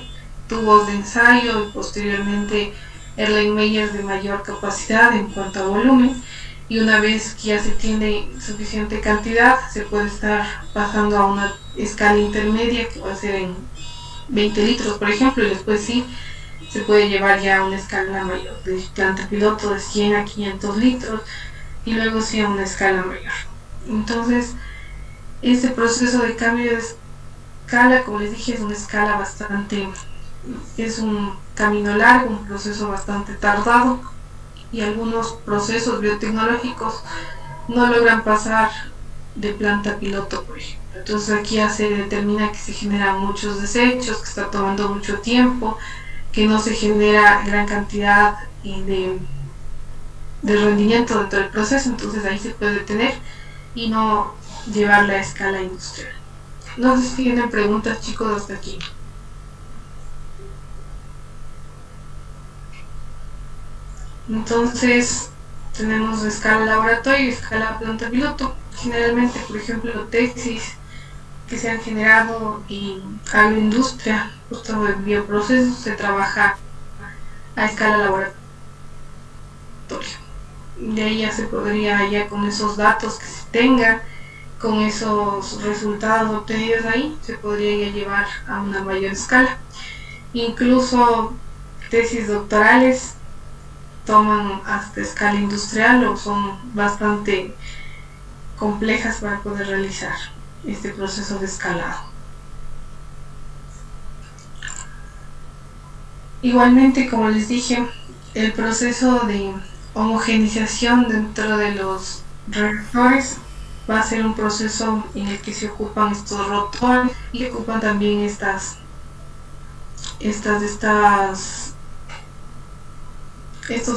tubos de ensayo y posteriormente Erlenmeyers de mayor capacidad en cuanto a volumen, y una vez que ya se tiene suficiente cantidad se puede estar pasando a una escala intermedia, que va a ser en 20 litros por ejemplo, y después sí se puede llevar ya a una escala mayor de planta piloto de 100 a 500 litros, y luego sí a una escala mayor. Entonces este proceso de cambio de escala, como les dije, es una escala es un camino largo, un proceso bastante tardado, y algunos procesos biotecnológicos no logran pasar de planta piloto, por ejemplo. Entonces aquí ya se determina que se generan muchos desechos, que está tomando mucho tiempo, que no se genera gran cantidad de rendimiento dentro del proceso. Entonces ahí se puede detener y no llevarla a escala industrial. No sé si tienen preguntas, chicos, hasta aquí. Entonces tenemos escala laboratorio y escala planta piloto. Generalmente, por ejemplo, tesis que se han generado en agroindustria, justo en bioprocesos, se trabaja a escala laboratorio. De ahí ya se podría, ya con esos datos que se tenga, con esos resultados obtenidos ahí, se podría ya llevar a una mayor escala. Incluso tesis doctorales toman hasta escala industrial o son bastante complejas para poder realizar este proceso de escalado. Igualmente, como les dije, el proceso de homogenización dentro de los reactores va a ser un proceso en el que se ocupan estos rotores y se ocupan también estos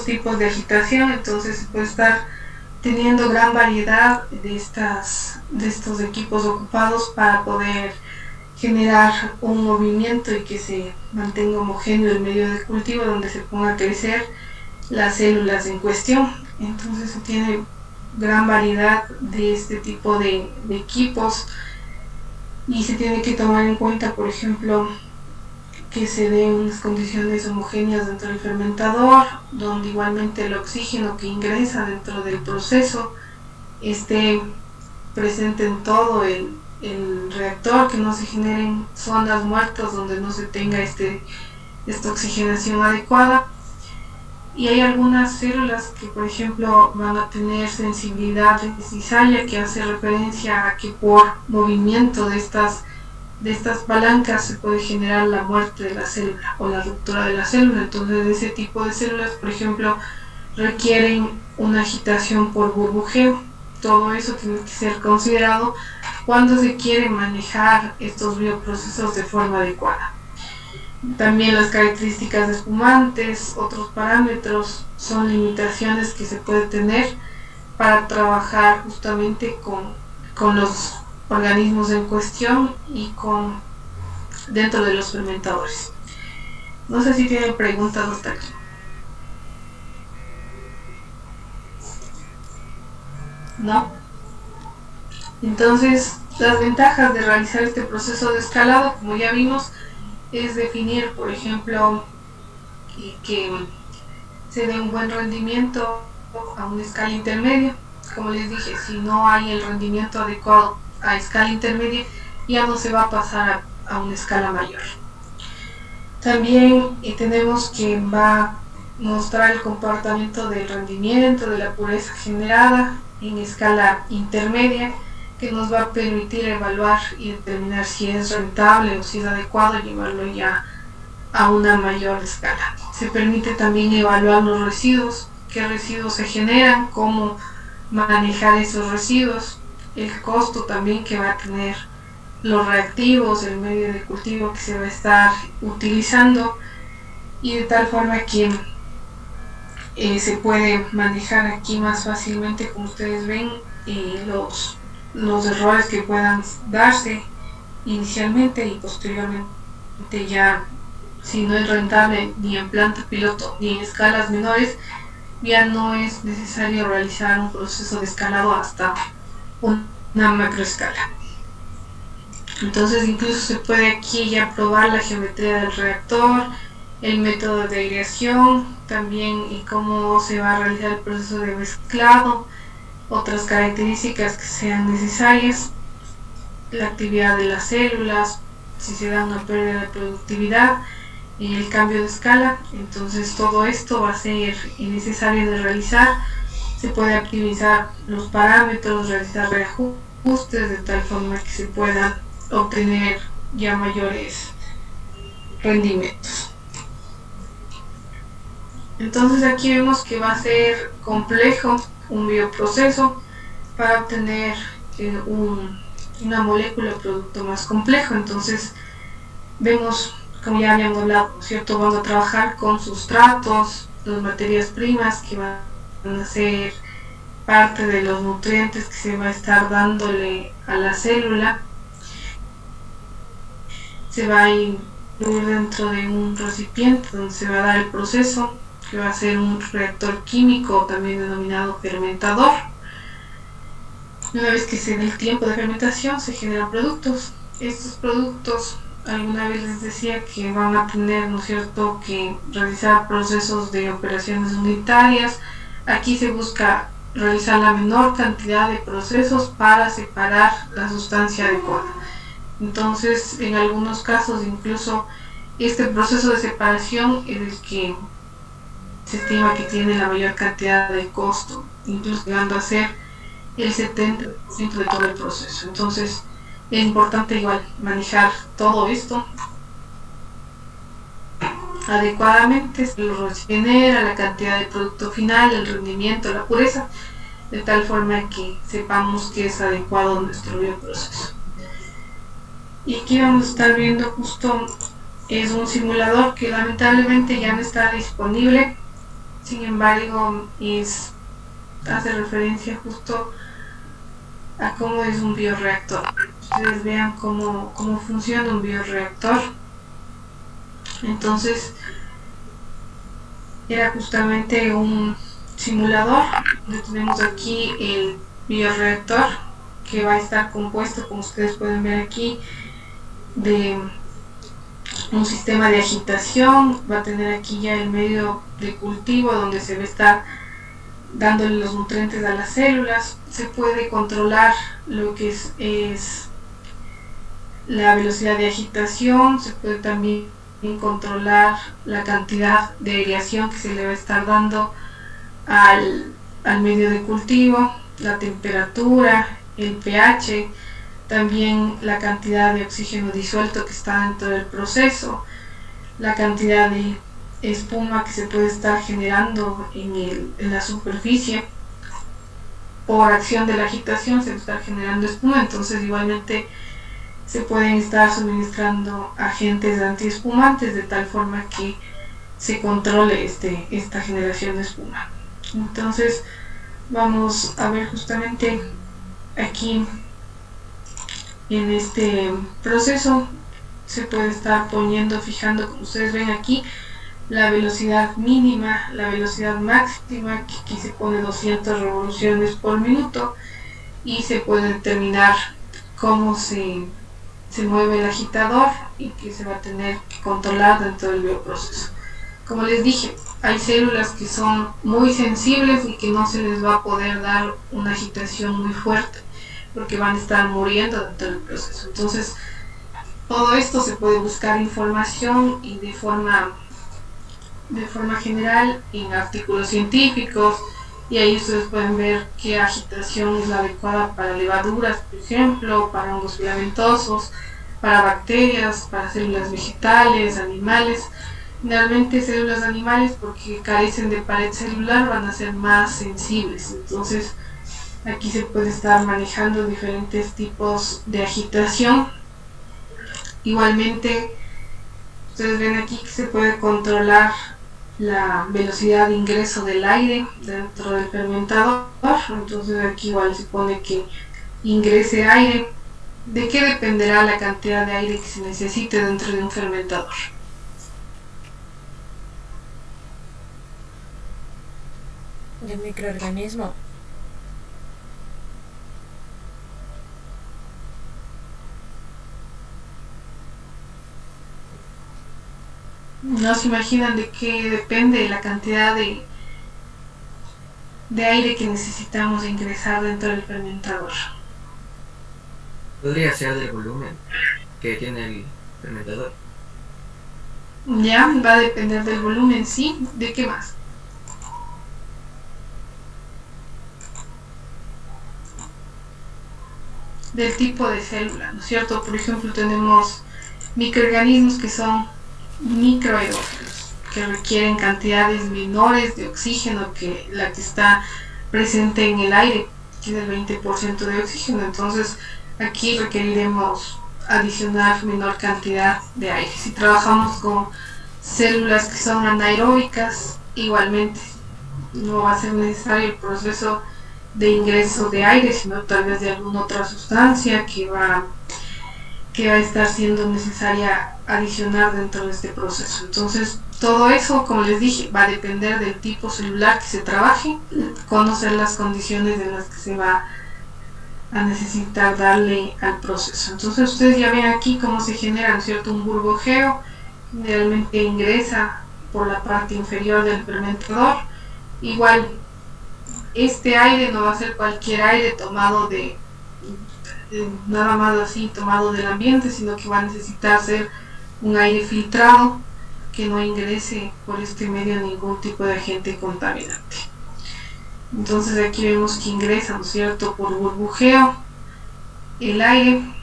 tipos de agitación. Entonces se puede estar teniendo gran variedad de estos equipos ocupados para poder generar un movimiento y que se mantenga homogéneo el medio de cultivo donde se ponga a crecer las células en cuestión. Entonces se tiene gran variedad de este tipo de equipos, y se tiene que tomar en cuenta, por ejemplo, que se den unas condiciones homogéneas dentro del fermentador, donde igualmente el oxígeno que ingresa dentro del proceso esté presente en todo el reactor, que no se generen zonas muertas donde no se tenga esta oxigenación adecuada. Y hay algunas células que, por ejemplo, van a tener sensibilidad de cizalla, que hace referencia a que por movimiento de estas palancas se puede generar la muerte de la célula o la ruptura de la célula. Entonces ese tipo de células, por ejemplo, requieren una agitación por burbujeo. Todo eso tiene que ser considerado cuando se quiere manejar estos bioprocesos de forma adecuada. También las características de espumantes, otros parámetros, son limitaciones que se puede tener para trabajar justamente con los organismos en cuestión y dentro de los fermentadores. No sé si tienen preguntas hasta aquí. ¿No? Entonces, las ventajas de realizar este proceso de escalado, como ya vimos, es definir, por ejemplo, que se dé un buen rendimiento a una escala intermedia. Como les dije, si no hay el rendimiento adecuado a escala intermedia, ya no se va a pasar a una escala mayor. También tenemos que va a mostrar el comportamiento del rendimiento, de la pureza generada en escala intermedia, que nos va a permitir evaluar y determinar si es rentable o si es adecuado llevarlo ya a una mayor escala. Se permite también evaluar los residuos, qué residuos se generan, cómo manejar esos residuos, el costo también que va a tener los reactivos, el medio de cultivo que se va a estar utilizando, y de tal forma que se puede manejar aquí más fácilmente, como ustedes ven, los errores que puedan darse inicialmente y posteriormente ya, si no es rentable ni en planta piloto ni en escalas menores, ya no es necesario realizar un proceso de escalado hasta una macroescala. Entonces incluso se puede aquí ya probar la geometría del reactor, el método de aireación, también y cómo se va a realizar el proceso de mezclado, otras características que sean necesarias, la actividad de las células, si se da una pérdida de productividad, el cambio de escala. Entonces todo esto va a ser necesario de realizar. Se puede optimizar los parámetros, realizar reajustes de tal forma que se puedan obtener ya mayores rendimientos. Entonces aquí vemos que va a ser complejo un bioproceso para obtener una molécula o producto más complejo. Entonces vemos, como ya habíamos hablado, ¿cierto? Vamos a trabajar con sustratos, las materias primas que van a ser parte de los nutrientes que se va a estar dándole a la célula. Se va a incluir dentro de un recipiente donde se va a dar el proceso, que va a ser un reactor químico, también denominado fermentador. Una vez que se dé el tiempo de fermentación, se generan productos. Estos productos, alguna vez les decía que van a tener, ¿no es cierto?, que realizar procesos de operaciones unitarias. Aquí se busca realizar la menor cantidad de procesos para separar la sustancia adecuada. Entonces, en algunos casos, incluso este proceso de separación es el que se estima que tiene la mayor cantidad de costo, incluso llegando a ser el 70% de todo el proceso. Entonces, es importante igual manejar todo esto adecuadamente, se lo genera la cantidad de producto final, el rendimiento, la pureza, de tal forma que sepamos que es adecuado nuestro bioproceso. Y aquí vamos a estar viendo justo, es un simulador que lamentablemente ya no está disponible, sin embargo hace referencia justo a cómo es un bioreactor. Ustedes vean cómo funciona un bioreactor. Entonces era justamente un simulador donde tenemos aquí el bioreactor, que va a estar compuesto, como ustedes pueden ver aquí, de un sistema de agitación. Va a tener aquí ya el medio de cultivo donde se va a estar dándole los nutrientes a las células. Se puede controlar lo que es la velocidad de agitación, se puede también controlar la cantidad de aireación que se le va a estar dando al medio de cultivo, la temperatura, el pH, también la cantidad de oxígeno disuelto que está dentro del proceso, la cantidad de espuma que se puede estar generando en la superficie. Por acción de la agitación se va a estar generando espuma, entonces igualmente se pueden estar suministrando agentes antiespumantes de tal forma que se controle esta generación de espuma. Entonces vamos a ver justamente aquí en este proceso se puede estar fijando, como ustedes ven aquí, la velocidad mínima, la velocidad máxima, que aquí se pone 200 revoluciones por minuto, y se puede determinar cómo se mueve el agitador y que se va a tener que controlar dentro del bioproceso. Como les dije, hay células que son muy sensibles y que no se les va a poder dar una agitación muy fuerte. porque van a estar muriendo dentro del proceso. Entonces, todo esto se puede buscar información y de forma general en artículos científicos, y ahí ustedes pueden ver qué agitación es la adecuada para levaduras, por ejemplo, para hongos filamentosos, para bacterias, para células vegetales, animales. Generalmente células animales, porque carecen de pared celular, van a ser más sensibles. Entonces aquí se puede estar manejando diferentes tipos de agitación. Igualmente ustedes ven aquí que se puede controlar la velocidad de ingreso del aire dentro del fermentador. Entonces aquí igual se pone que ingrese aire. ¿De qué dependerá la cantidad de aire que se necesite dentro de un fermentador?
Del microorganismo.
No se imaginan de qué depende la cantidad de aire que necesitamos ingresar dentro del fermentador.
Podría ser del volumen que tiene el fermentador.
Ya, va a depender del volumen, sí. ¿De qué más? Del tipo de célula, ¿no es cierto? Por ejemplo, tenemos microorganismos que son microaerófilos, que requieren cantidades menores de oxígeno que la que está presente en el aire, que es el 20% de oxígeno. Entonces aquí requeriremos adicionar menor cantidad de aire. Si trabajamos con células que son anaeróbicas, igualmente no va a ser necesario el proceso de ingreso de aire, sino tal vez de alguna otra sustancia que va a estar siendo necesaria adicionar dentro de este proceso. Entonces todo eso, como les dije, va a depender del tipo celular que se trabaje, conocer las condiciones en las que se va a necesitar darle al proceso. Entonces ustedes ya ven aquí cómo se genera, ¿no es cierto?, un burbujeo. Generalmente ingresa por la parte inferior del fermentador. Igual este aire no va a ser cualquier aire tomado nada más así tomado del ambiente, sino que va a necesitar ser un aire filtrado que no ingrese por este medio ningún tipo de agente contaminante. Entonces aquí vemos que ingresa, ¿no es cierto?, por burbujeo el aire.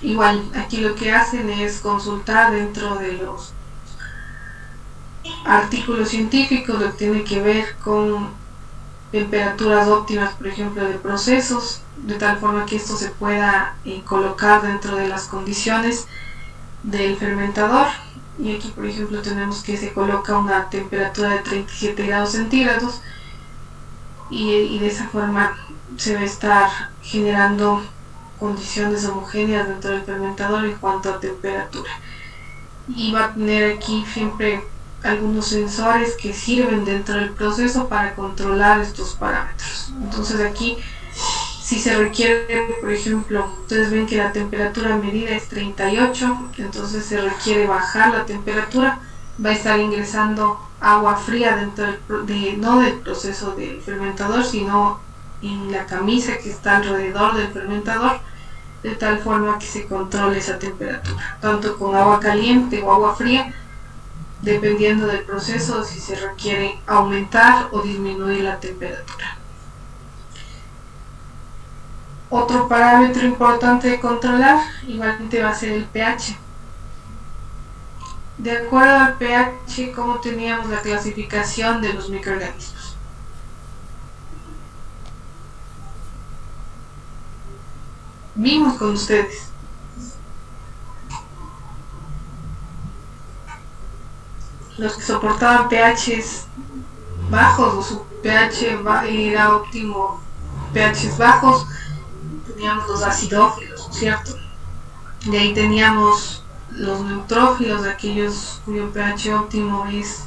Igual aquí lo que hacen es consultar dentro de los artículos científicos lo que tiene que ver con temperaturas óptimas, por ejemplo, de procesos, de tal forma que esto se pueda colocar dentro de las condiciones del fermentador. Y aquí, por ejemplo, tenemos que se coloca una temperatura de 37 grados centígrados y de esa forma se va a estar generando condiciones homogéneas dentro del fermentador en cuanto a temperatura. Y va a tener aquí siempre algunos sensores que sirven dentro del proceso para controlar estos parámetros. Entonces aquí, si se requiere, por ejemplo, ustedes ven que la temperatura medida es 38, entonces se requiere bajar la temperatura, va a estar ingresando agua fría dentro no del proceso del fermentador, sino en la camisa que está alrededor del fermentador, de tal forma que se controle esa temperatura, tanto con agua caliente o agua fría, dependiendo del proceso, si se requiere aumentar o disminuir la temperatura. Otro parámetro importante de controlar igualmente va a ser el pH. De acuerdo al pH, ¿cómo teníamos la clasificación de los microorganismos? Vimos con ustedes. Los que soportaban pHs bajos o su pH era óptimo, pHs bajos, teníamos los acidófilos, ¿cierto? De ahí teníamos los neutrófilos, aquellos cuyo pH óptimo es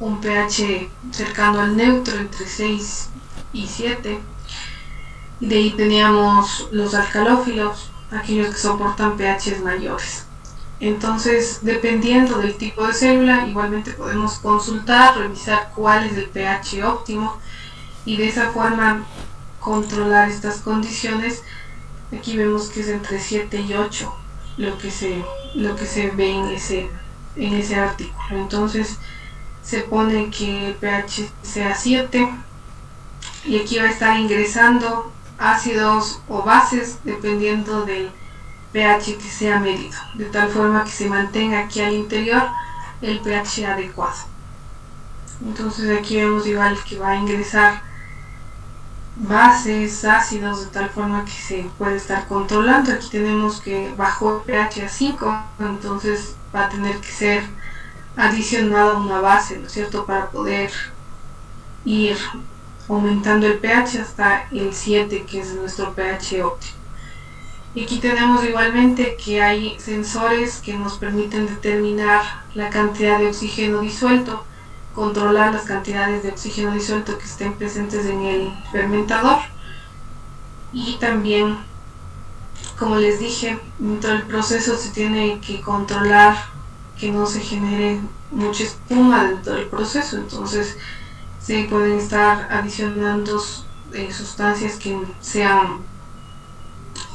un pH cercano al neutro, entre 6 y 7. Y de ahí teníamos los alcalófilos, aquellos que soportan pHs mayores. Entonces, dependiendo del tipo de célula, igualmente podemos consultar, revisar cuál es el pH óptimo y de esa forma controlar estas condiciones, aquí vemos que es entre 7 y 8 lo que se ve en ese artículo. Entonces se pone que el pH sea 7 y aquí va a estar ingresando ácidos o bases dependiendo del pH que sea medido, de tal forma que se mantenga aquí al interior el pH adecuado. Entonces aquí vemos igual que va a ingresar bases, ácidos, de tal forma que se puede estar controlando. Aquí tenemos que bajó el pH a 5, entonces va a tener que ser adicionada una base, ¿no es cierto?, para poder ir aumentando el pH hasta el 7, que es nuestro pH óptimo. Y aquí tenemos igualmente que hay sensores que nos permiten determinar la cantidad de oxígeno disuelto, controlar las cantidades de oxígeno disuelto que estén presentes en el fermentador, y también, como les dije, dentro del proceso se tiene que controlar que no se genere mucha espuma dentro del proceso. Entonces se pueden estar adicionando sustancias que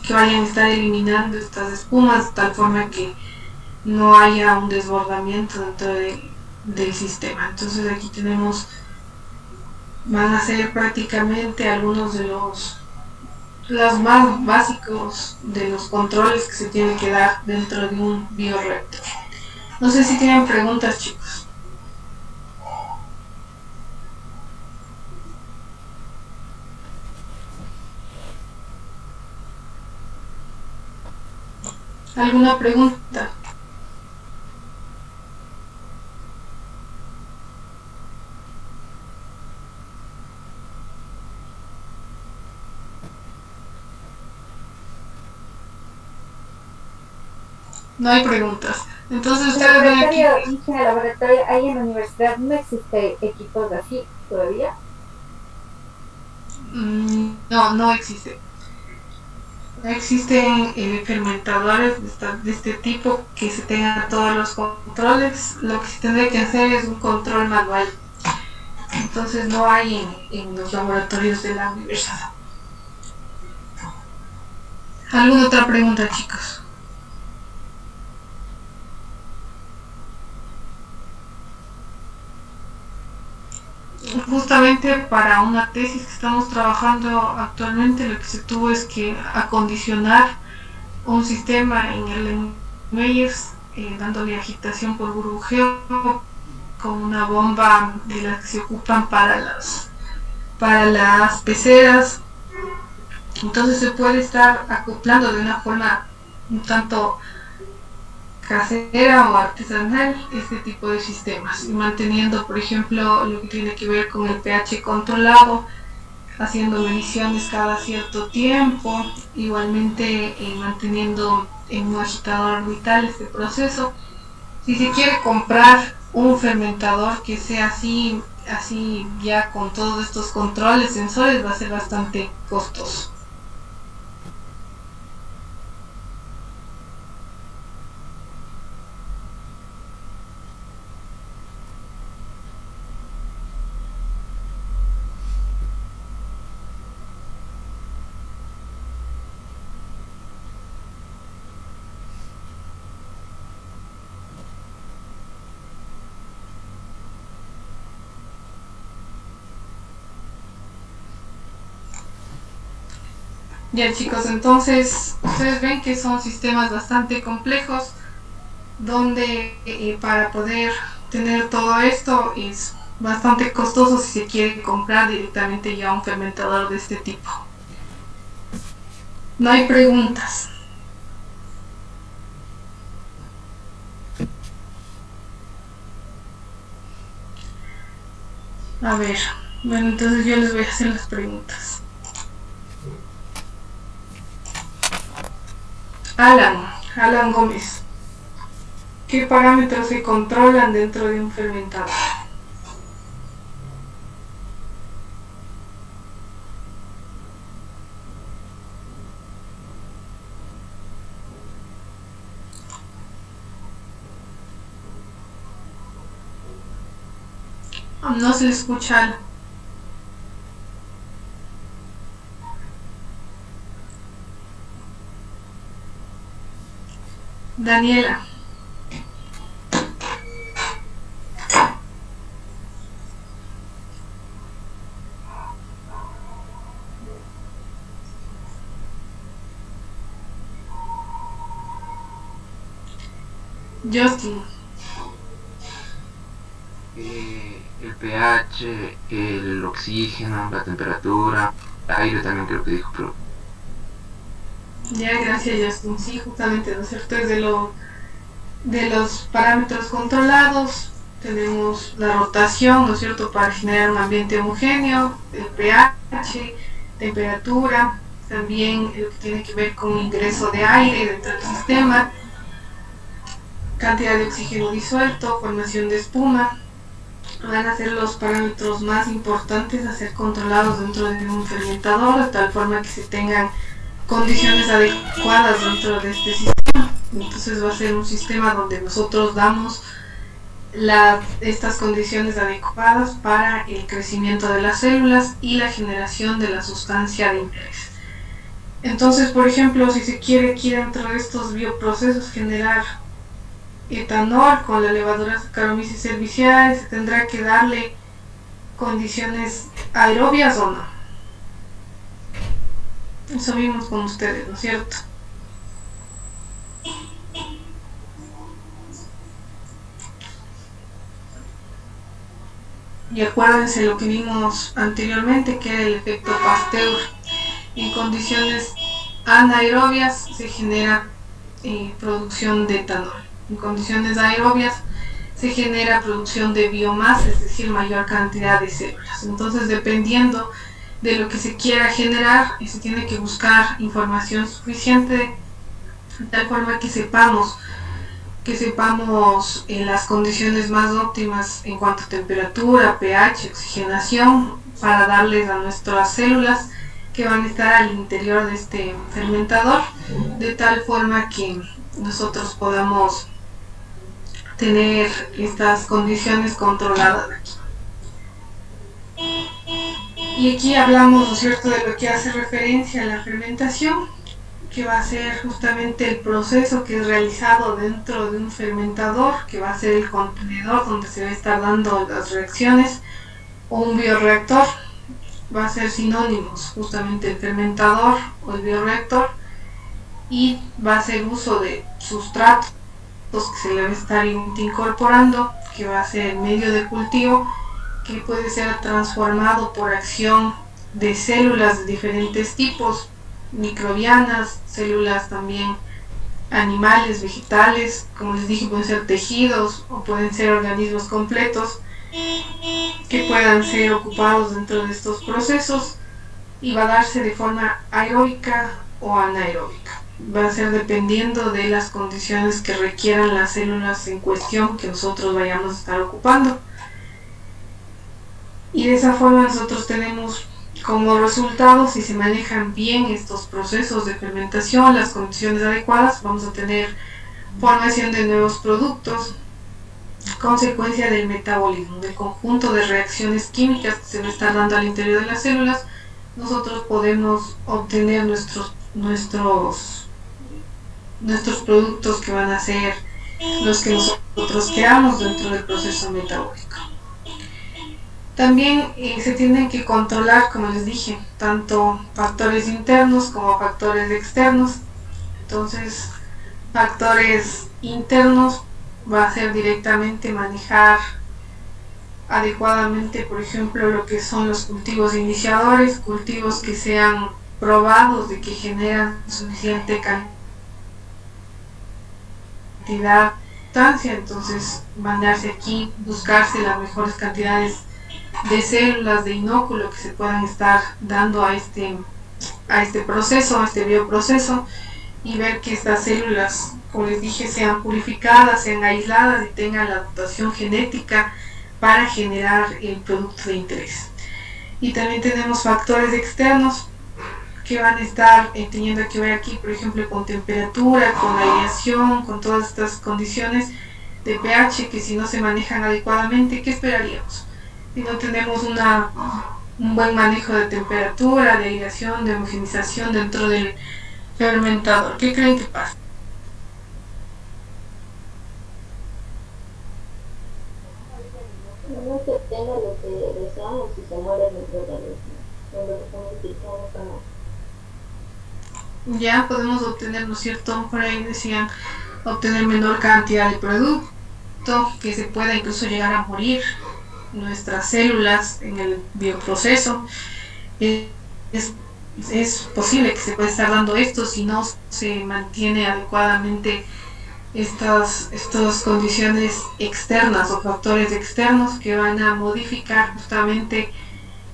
vayan a estar eliminando estas espumas, de tal forma que no haya un desbordamiento dentro del sistema. Entonces aquí tenemos, van a ser prácticamente algunos de los más básicos de los controles que se tienen que dar dentro de un bioreactor. No sé si tienen preguntas, chicos. ¿Alguna pregunta? No hay preguntas. Entonces ustedes ven aquí.
En el laboratorio, ahí en la universidad no existe equipos así todavía.
No existe. No existen fermentadores de este tipo que se tengan todos los controles. Lo que se tendría que hacer es un control manual. Entonces no hay en los laboratorios de la universidad. ¿Alguna otra pregunta, chicos? Justamente para una tesis que estamos trabajando actualmente, lo que se tuvo es que acondicionar un sistema en el Meyers, dándole agitación por burbujeo con una bomba de las que se ocupan para las peceras. Entonces se puede estar acoplando de una forma un tanto casera o artesanal este tipo de sistemas, y manteniendo, por ejemplo, lo que tiene que ver con el pH controlado, haciendo mediciones cada cierto tiempo, igualmente manteniendo en un agitador orbital este proceso. Si se quiere comprar un fermentador que sea así ya con todos estos controles, sensores, va a ser bastante costoso. Ya, chicos, entonces ustedes ven que son sistemas bastante complejos, donde para poder tener todo esto es bastante costoso si se quiere comprar directamente ya un fermentador de este tipo. No hay preguntas. A ver, bueno, entonces yo les voy a hacer las preguntas. Alan Gómez, ¿qué parámetros se controlan dentro de un fermentador? No se le escucha. Daniela. Justin.
El pH, el oxígeno, la temperatura, aire también creo que dijo, pero...
Ya, gracias Justin. Sí, justamente, ¿no es cierto? Es de los parámetros controlados. Tenemos la rotación, ¿no es cierto?, para generar un ambiente homogéneo, el pH, temperatura, también lo que tiene que ver con ingreso de aire dentro del sistema, cantidad de oxígeno disuelto, formación de espuma. Van a ser los parámetros más importantes a ser controlados dentro de un fermentador, de tal forma que se tengan condiciones adecuadas dentro de este sistema. Entonces va a ser un sistema donde nosotros damos estas condiciones adecuadas para el crecimiento de las células y la generación de la sustancia de interés. Entonces, por ejemplo, si se quiere aquí dentro de estos bioprocesos generar etanol con la levadura Saccharomyces cerevisiae, se tendrá que darle condiciones aerobias o no. Eso vimos con ustedes, ¿no es cierto? Y acuérdense lo que vimos anteriormente, que era el efecto Pasteur. En condiciones anaerobias se genera producción de etanol. En condiciones aerobias se genera producción de biomasa, es decir, mayor cantidad de células. Entonces, dependiendo de lo que se quiera generar, se tiene que buscar información suficiente de tal forma que sepamos las condiciones más óptimas en cuanto a temperatura, pH, oxigenación, para darles a nuestras células que van a estar al interior de este fermentador, de tal forma que nosotros podamos tener estas condiciones controladas aquí. Y aquí hablamos, ¿no es cierto?, de lo que hace referencia a la fermentación, que va a ser justamente el proceso que es realizado dentro de un fermentador, que va a ser el contenedor donde se va a estar dando las reacciones, o un bioreactor. Va a ser sinónimos, justamente el fermentador o el bioreactor, y va a ser uso de sustratos que se le va a estar incorporando, que va a ser el medio de cultivo, que puede ser transformado por acción de células de diferentes tipos, microbianas, células también animales, vegetales, como les dije, pueden ser tejidos o pueden ser organismos completos que puedan ser ocupados dentro de estos procesos, y va a darse de forma aeróbica o anaeróbica. Va a ser dependiendo de las condiciones que requieran las células en cuestión que nosotros vayamos a estar ocupando. Y de esa forma nosotros tenemos como resultado, si se manejan bien estos procesos de fermentación, las condiciones adecuadas, vamos a tener formación de nuevos productos, consecuencia del metabolismo, del conjunto de reacciones químicas que se va a estar dando al interior de las células. Nosotros podemos obtener nuestros productos que van a ser los que nosotros queramos dentro del proceso metabólico. También se tienen que controlar, como les dije, tanto factores internos como factores externos. Entonces, factores internos va a ser directamente manejar adecuadamente, por ejemplo, lo que son los cultivos iniciadores, cultivos que sean probados de que generan suficiente cantidad de sustancia. Entonces, mandarse aquí, buscarse las mejores cantidades de células de inóculo que se puedan estar dando a este proceso, a este bioproceso, y ver que estas células, como les dije, sean purificadas, sean aisladas y tengan la dotación genética para generar el producto de interés. Y también tenemos factores externos que van a estar teniendo que ver aquí, por ejemplo, con temperatura, con aireación, con todas estas condiciones de pH que, si no se manejan adecuadamente, ¿qué esperaríamos? Si no tenemos un buen manejo de temperatura, de aireación, de homogenización dentro del fermentador, ¿qué creen que pasa?
muere dentro del organismo, donde se son utilizados o no.
Ya podemos obtener, ¿no es cierto? Por ahí decían obtener menor cantidad de producto, que se pueda incluso llegar a morir nuestras células en el bioproceso. Es, es posible que se pueda estar dando esto si no se mantiene adecuadamente estas condiciones externas o factores externos que van a modificar justamente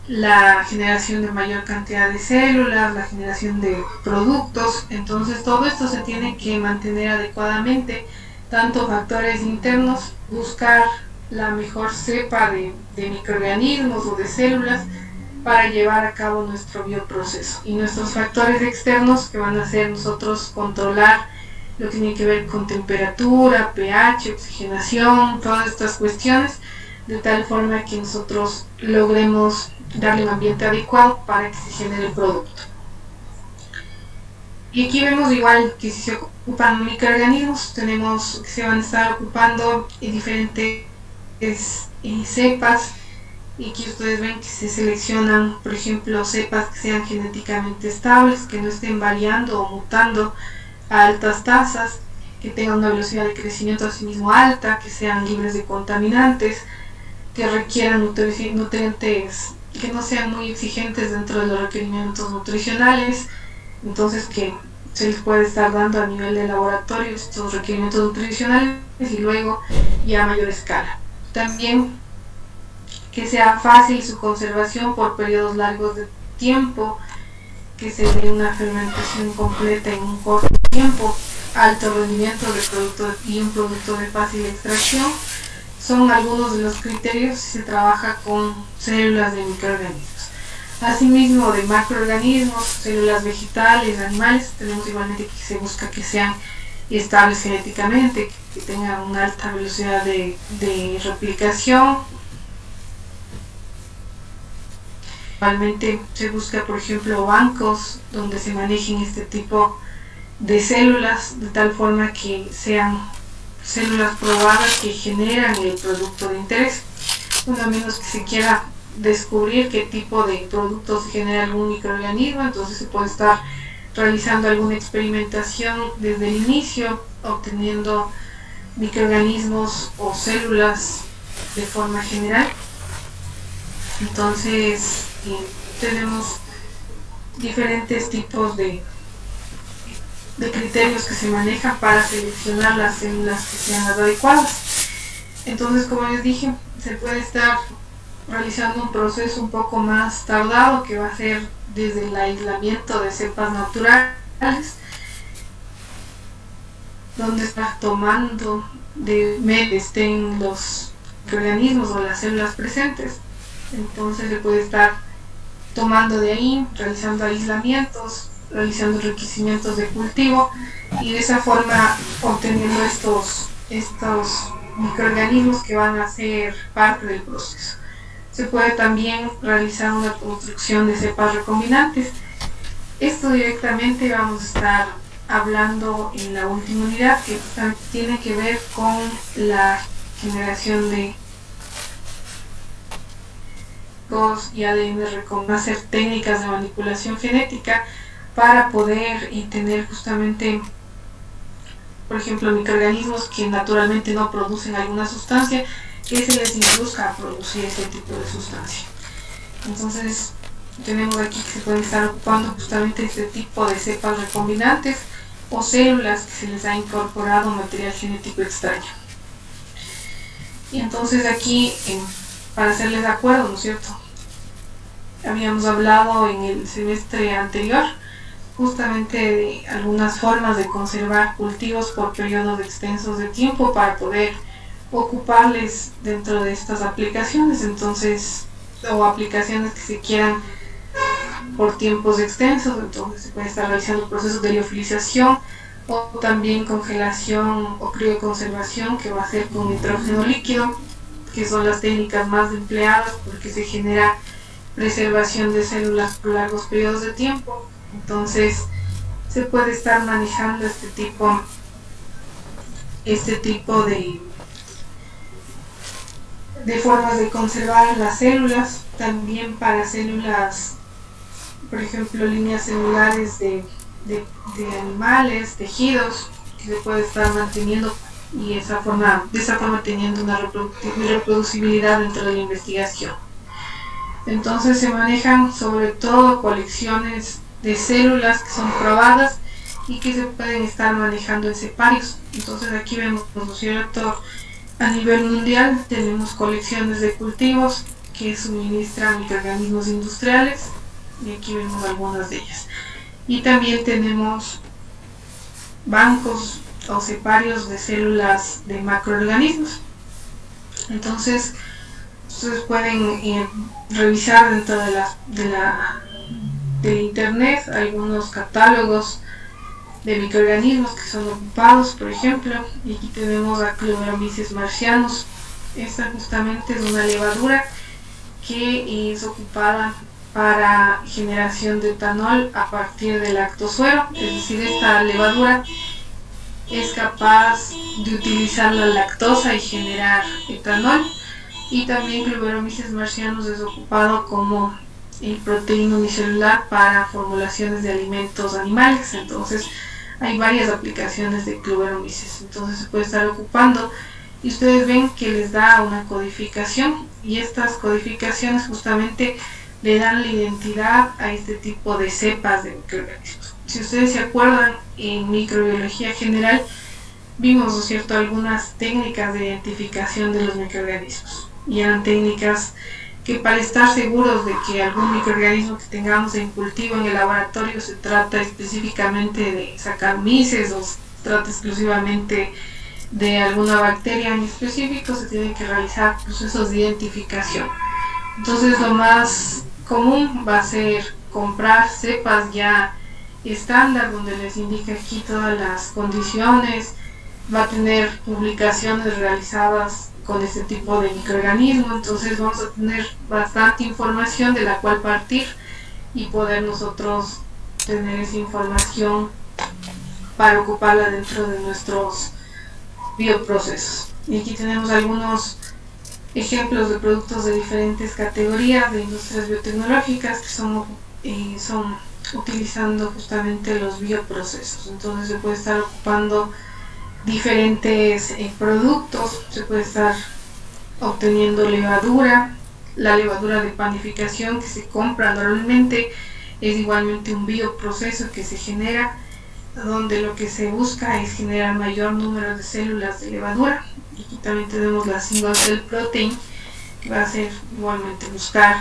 la generación de mayor cantidad de células, la generación de productos. Entonces todo esto se tiene que mantener adecuadamente, tanto factores internos, buscar la mejor cepa de microorganismos o de células para llevar a cabo nuestro bioproceso, y nuestros factores externos que van a hacer nosotros controlar lo que tiene que ver con temperatura, pH, oxigenación, todas estas cuestiones, de tal forma que nosotros logremos darle un ambiente adecuado para que se genere el producto. Y aquí vemos igual que si se ocupan microorganismos, tenemos que se van a estar ocupando diferentes cepas, y aquí ustedes ven que se seleccionan, por ejemplo, cepas que sean genéticamente estables, que no estén variando o mutando a altas tasas, que tengan una velocidad de crecimiento asimismo alta, que sean libres de contaminantes, que requieran nutrientes que no sean muy exigentes dentro de los requerimientos nutricionales, entonces que se les puede estar dando a nivel de laboratorio estos requerimientos nutricionales y luego ya a mayor escala. También que sea fácil su conservación por periodos largos de tiempo, que se dé una fermentación completa en un corto tiempo, alto rendimiento de producto y un producto de fácil extracción, son algunos de los criterios si se trabaja con células de microorganismos. Asimismo, de macroorganismos, células vegetales, animales, tenemos igualmente que se busca que sean estables genéticamente, que tengan una alta velocidad de replicación. Igualmente se busca, por ejemplo, bancos donde se manejen este tipo de células de tal forma que sean células probadas que generan el producto de interés. Uno menos que se quiera descubrir qué tipo de productos genera algún microorganismo, entonces se puede estar realizando alguna experimentación desde el inicio, obteniendo microorganismos o células de forma general. Entonces tenemos diferentes tipos de criterios que se manejan para seleccionar las células que sean las adecuadas. Entonces, como les dije, se puede estar realizando un proceso un poco más tardado, que va a ser desde el aislamiento de cepas naturales, donde está tomando de medio estén los organismos o las células presentes. Entonces se puede estar tomando de ahí, realizando aislamientos, realizando enriquecimientos de cultivo, y de esa forma obteniendo estos microorganismos que van a ser parte del proceso. Se puede también realizar una construcción de cepas recombinantes. Esto directamente vamos a estar hablando en la última unidad, que tiene que ver con la generación de y ADN recombinante, hacer técnicas de manipulación genética para poder tener justamente, por ejemplo, microorganismos que naturalmente no producen alguna sustancia, que se les induzca a producir ese tipo de sustancia. Entonces tenemos aquí que se pueden estar ocupando justamente este tipo de cepas recombinantes o células que se les ha incorporado material genético extraño. Y entonces aquí, para hacerles de acuerdo, ¿no es cierto? Habíamos hablado en el semestre anterior justamente de algunas formas de conservar cultivos por periodos extensos de tiempo para poder ocuparles dentro de estas aplicaciones, entonces, o aplicaciones que se quieran por tiempos extensos. Entonces se puede estar realizando procesos de liofilización o también congelación o crioconservación, que va a ser con nitrógeno líquido, que son las técnicas más empleadas porque se genera preservación de células por largos periodos de tiempo. Entonces se puede estar manejando este tipo de formas de conservar las células, también para células, por ejemplo, líneas celulares de animales, tejidos, que se puede estar manteniendo y de esa forma teniendo una reproducibilidad dentro de la investigación. Entonces se manejan sobre todo colecciones de células que son probadas y que se pueden estar manejando en ceparios. Entonces aquí vemos, ¿no es cierto?, a nivel mundial tenemos colecciones de cultivos que suministran microorganismos industriales y aquí vemos algunas de ellas. Y también tenemos bancos o ceparios de células de macroorganismos. Entonces ustedes pueden revisar dentro de internet algunos catálogos de microorganismos que son ocupados, por ejemplo, y aquí tenemos a Clubberomyces marcianus. Esta justamente es una levadura que es ocupada para generación de etanol a partir del lactosuero, es decir, esta levadura es capaz de utilizar la lactosa y generar etanol. Y también Clubberomyces marcianus es ocupado como proteína unicelular para formulaciones de alimentos animales. Entonces hay varias aplicaciones de Clubberomyces, entonces se puede estar ocupando y ustedes ven que les da una codificación y estas codificaciones justamente le dan la identidad a este tipo de cepas de microorganismos. Si ustedes se acuerdan, en microbiología general vimos, ¿no es cierto?, algunas técnicas de identificación de los microorganismos y eran técnicas que para estar seguros de que algún microorganismo que tengamos en cultivo en el laboratorio se trata específicamente de Saccharomyces o se trata exclusivamente de alguna bacteria en específico, se tienen que realizar procesos de identificación. Entonces lo más común va a ser comprar cepas ya estándar donde les indica aquí todas las condiciones, va a tener publicaciones realizadas con este tipo de microorganismo, entonces vamos a tener bastante información de la cual partir y poder nosotros tener esa información para ocuparla dentro de nuestros bioprocesos. Y aquí tenemos algunos ejemplos de productos de diferentes categorías de industrias biotecnológicas que son utilizando justamente los bioprocesos. Entonces se puede estar ocupando diferentes productos, se puede estar obteniendo levadura. La levadura de panificación que se compra normalmente es igualmente un bioproceso que se genera, donde lo que se busca es generar mayor número de células de levadura. Y aquí también tenemos la single cell protein, que va a ser igualmente buscar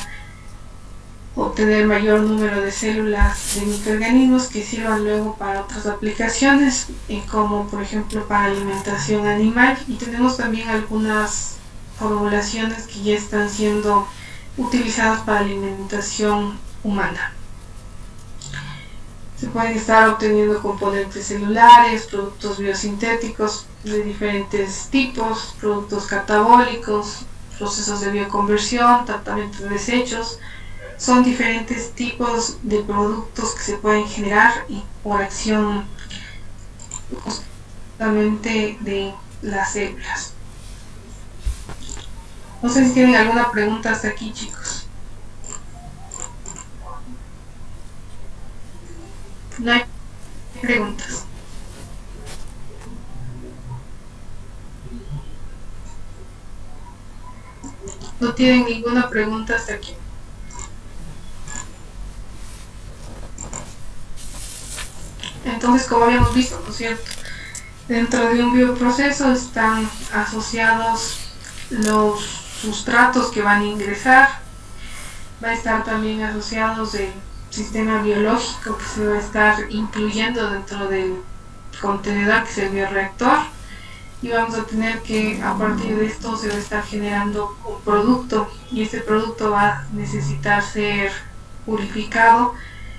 obtener mayor número de células de microorganismos que sirvan luego para otras aplicaciones, como por ejemplo para alimentación animal. Y tenemos también algunas formulaciones que ya están siendo utilizadas para alimentación humana. Se pueden estar obteniendo componentes celulares, productos biosintéticos de diferentes tipos, productos catabólicos, procesos de bioconversión, tratamiento de desechos. Son diferentes tipos de productos que se pueden generar y por acción justamente de las células. No sé si tienen alguna pregunta hasta aquí, chicos. No hay preguntas. No tienen ninguna pregunta hasta aquí. Entonces, como habíamos visto, ¿no es cierto?, dentro de un bioproceso están asociados los sustratos que van a ingresar, va a estar también asociados el sistema biológico que se va a estar incluyendo dentro del contenedor que es el bioreactor, y vamos a tener que a partir de esto se va a estar generando un producto y este producto va a necesitar ser purificado,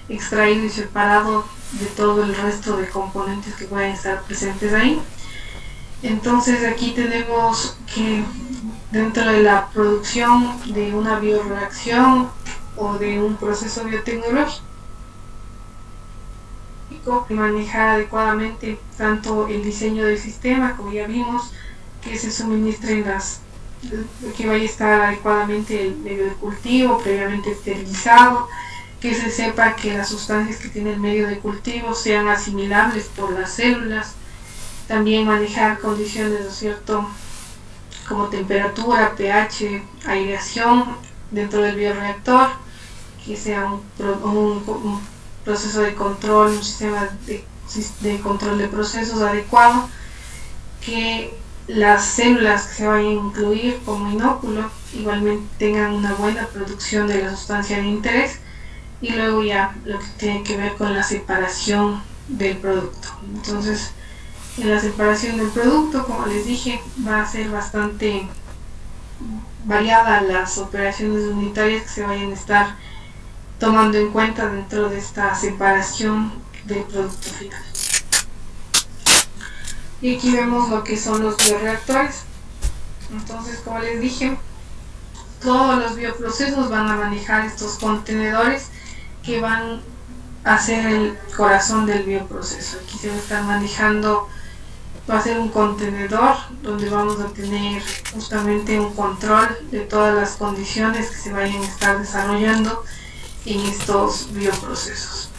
extraído y separado de todo el resto de componentes que pueden estar presentes ahí. Entonces aquí tenemos que dentro de la producción de una bioreacción o de un proceso biotecnológico, manejar adecuadamente tanto el diseño del sistema, como ya vimos, que se suministren las que vaya a estar adecuadamente el medio de cultivo, previamente esterilizado, que se sepa que las sustancias que tiene el medio de cultivo sean asimilables por las células, también manejar condiciones, ¿no es cierto?, como temperatura, pH, aireación dentro del bioreactor, que sea un proceso de control, un sistema de control de procesos adecuado, que las células que se vayan a incluir como inóculo igualmente tengan una buena producción de la sustancia de interés, y luego ya lo que tiene que ver con la separación del producto. Entonces, en la separación del producto, como les dije, va a ser bastante variada las operaciones unitarias que se vayan a estar tomando en cuenta dentro de esta separación del producto final. Y aquí vemos lo que son los bioreactores. Entonces, como les dije, todos los bioprocesos van a manejar estos contenedores que van a ser el corazón del bioproceso. Aquí se va a estar manejando, va a ser un contenedor donde vamos a tener justamente un control de todas las condiciones que se vayan a estar desarrollando en estos bioprocesos.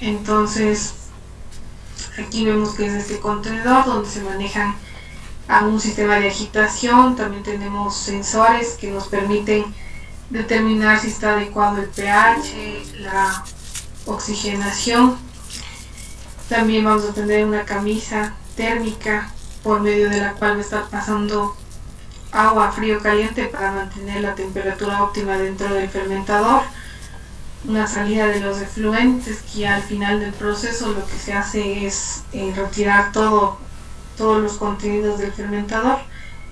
Entonces, aquí vemos que es este contenedor donde se manejan a un sistema de agitación. También tenemos sensores que nos permiten determinar si está adecuado el pH, la oxigenación. También vamos a tener una camisa térmica por medio de la cual va a estar pasando agua frío caliente para mantener la temperatura óptima dentro del fermentador. Una salida de los efluentes, que al final del proceso lo que se hace es retirar todos los contenidos del fermentador,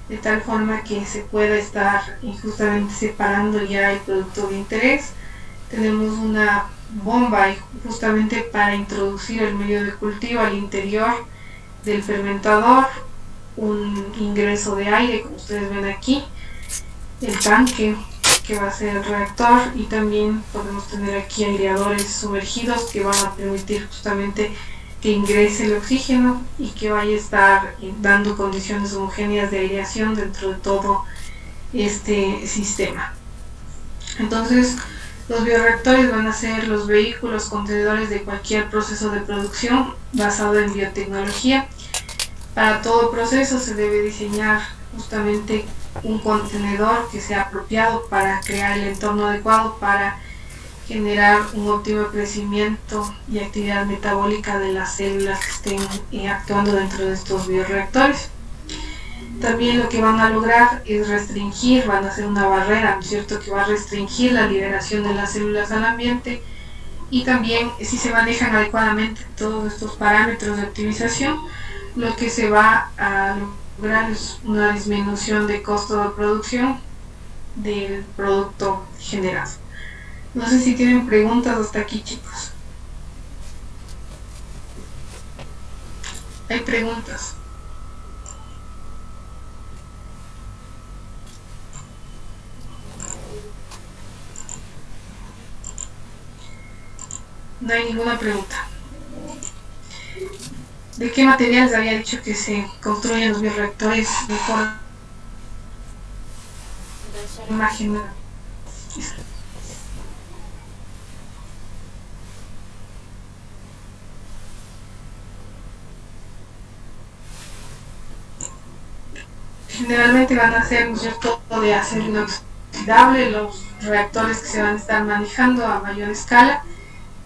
de tal forma que se pueda estar justamente separando ya el producto de interés. Tenemos una bomba justamente para introducir el medio de cultivo al interior del fermentador, un ingreso de aire, como ustedes ven aquí, el tanque que va a ser el reactor, y también podemos tener aquí aireadores sumergidos que van a permitir justamente que ingrese el oxígeno y que vaya a estar dando condiciones homogéneas de aireación dentro de todo este sistema. Entonces, los bioreactores van a ser los vehículos contenedores de cualquier proceso de producción basado en biotecnología. Para todo proceso se debe diseñar justamente un contenedor que sea apropiado para crear el entorno adecuado para generar un óptimo crecimiento y actividad metabólica de las células que estén actuando dentro de estos bioreactores. También lo que van a lograr es restringir, van a hacer una barrera, ¿no es cierto?, que va a restringir la liberación de las células al ambiente. Y también, si se manejan adecuadamente todos estos parámetros de optimización, lo que se va a lograr es una disminución de costo de producción del producto generado. No sé si tienen preguntas hasta aquí, chicos. ¿Hay preguntas? No hay ninguna pregunta. ¿De qué materiales había dicho que se construyen los bioreactores de forma imagen? Generalmente van a ser, ¿no es cierto?, de acero inoxidable los reactores que se van a estar manejando a mayor escala.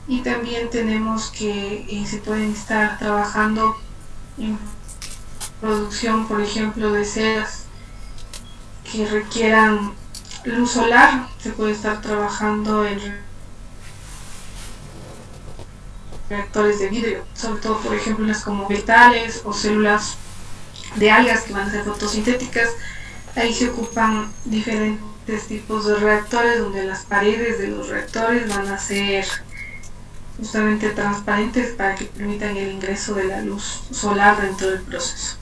Y también tenemos que se pueden estar trabajando en producción, por ejemplo, de ceras que requieran luz solar. Se puede estar trabajando en reactores de vidrio, sobre todo, por ejemplo, las como metales o células de algas que van a ser fotosintéticas. Ahí se ocupan diferentes tipos de reactores donde las paredes de los reactores van a ser justamente transparentes para que permitan el ingreso de la luz solar dentro del proceso.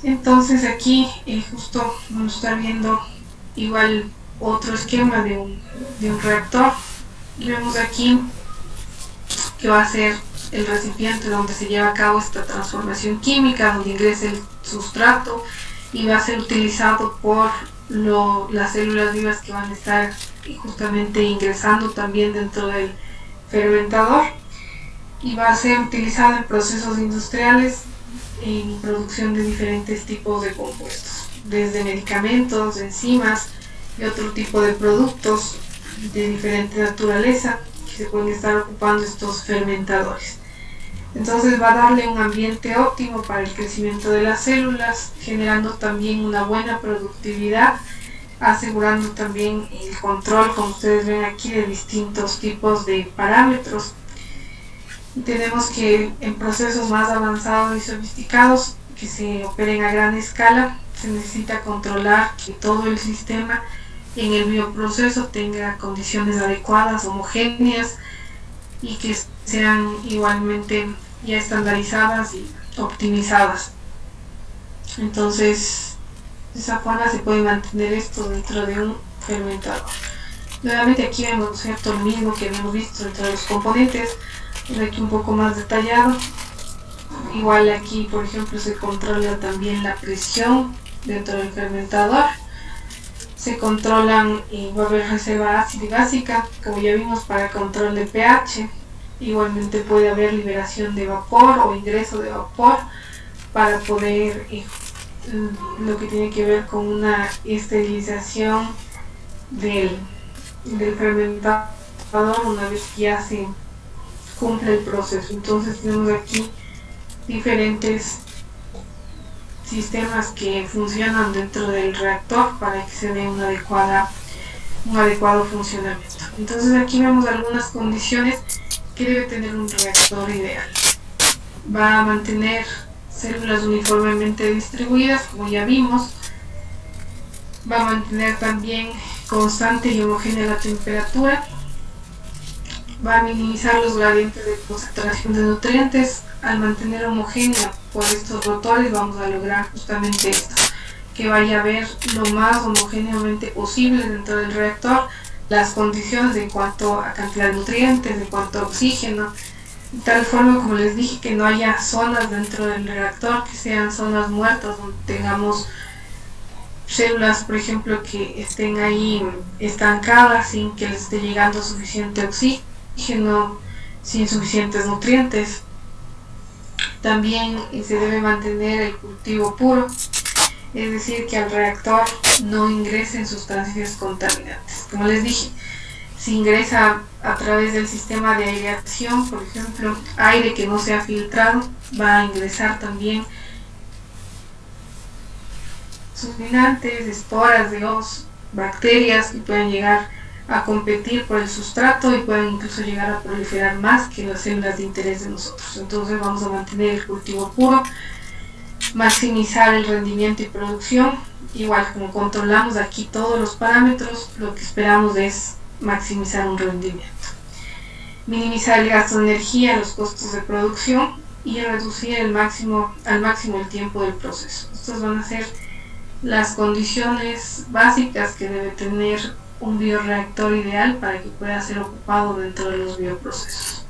Entonces aquí justo vamos a estar viendo igual otro esquema de un reactor, y vemos aquí que va a ser el recipiente donde se lleva a cabo esta transformación química, donde ingresa el sustrato, y va a ser utilizado por las células vivas que van a estar justamente ingresando también dentro del fermentador, y va a ser utilizado en procesos industriales en producción de diferentes tipos de compuestos, desde medicamentos, enzimas y otro tipo de productos de diferente naturaleza que se pueden estar ocupando estos fermentadores. Entonces va a darle un ambiente óptimo para el crecimiento de las células, generando también una buena productividad, asegurando también el control, como ustedes ven aquí, de distintos tipos de parámetros. Y tenemos que en procesos más avanzados y sofisticados que se operen a gran escala, se necesita controlar que todo el sistema en el bioproceso tenga condiciones adecuadas, homogéneas, y que sean igualmente ya estandarizadas y optimizadas. Entonces, de esa forma se puede mantener esto dentro de un fermentador. Nuevamente aquí vemos, ¿cierto?, lo mismo que hemos visto dentro de los componentes, aquí un poco más detallado. Igual aquí, por ejemplo, se controla también la presión dentro del fermentador. Se controlan, va a haber reserva ácida y básica, como ya vimos, para control de pH. Igualmente puede haber liberación de vapor o ingreso de vapor para poder, lo que tiene que ver con una esterilización del fermentador una vez que ya se cumple el proceso. Entonces tenemos aquí diferentes sistemas que funcionan dentro del reactor para que se dé un adecuado funcionamiento. Entonces aquí vemos algunas condiciones que debe tener un reactor ideal. Va a mantener células uniformemente distribuidas, como ya vimos. Va a mantener también constante y homogénea la temperatura. Va a minimizar los gradientes de concentración de nutrientes. Al mantener homogénea por estos rotores vamos a lograr justamente esto, que vaya a haber lo más homogéneamente posible dentro del reactor las condiciones en cuanto a cantidad de nutrientes, en cuanto a oxígeno, de tal forma, como les dije, que no haya zonas dentro del reactor que sean zonas muertas, donde tengamos células, por ejemplo, que estén ahí estancadas sin que les esté llegando suficiente oxígeno, sin suficientes nutrientes. También se debe mantener el cultivo puro, es decir, que al reactor no ingresen sustancias contaminantes. Como les dije, si ingresa a través del sistema de aireación, por ejemplo, aire que no se ha filtrado, va a ingresar también contaminantes, esporas de hongos, bacterias que pueden llegar a competir por el sustrato y pueden incluso llegar a proliferar más que las células de interés de nosotros. Entonces vamos a mantener el cultivo puro, maximizar el rendimiento y producción. Igual, como controlamos aquí todos los parámetros, lo que esperamos es maximizar un rendimiento. Minimizar el gasto de energía, los costos de producción y reducir al máximo el tiempo del proceso. Estas van a ser las condiciones básicas que debe tener un bioreactor ideal para que pueda ser ocupado dentro de los bioprocesos.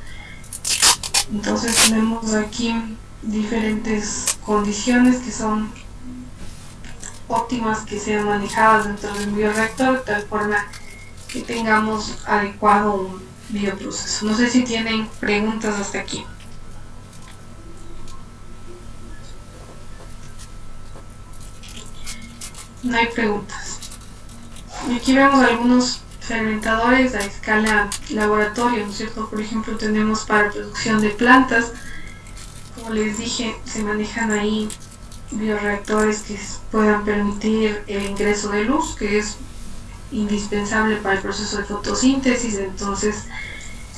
Entonces tenemos aquí diferentes condiciones que son óptimas que sean manejadas dentro del bioreactor de tal forma que tengamos adecuado un bioproceso. No sé si tienen preguntas hasta aquí. No hay preguntas. Y aquí vemos algunos fermentadores a escala laboratorio, ¿no es cierto? Por ejemplo, tenemos para producción de plantas, como les dije, se manejan ahí bioreactores que puedan permitir el ingreso de luz, que es indispensable para el proceso de fotosíntesis. Entonces,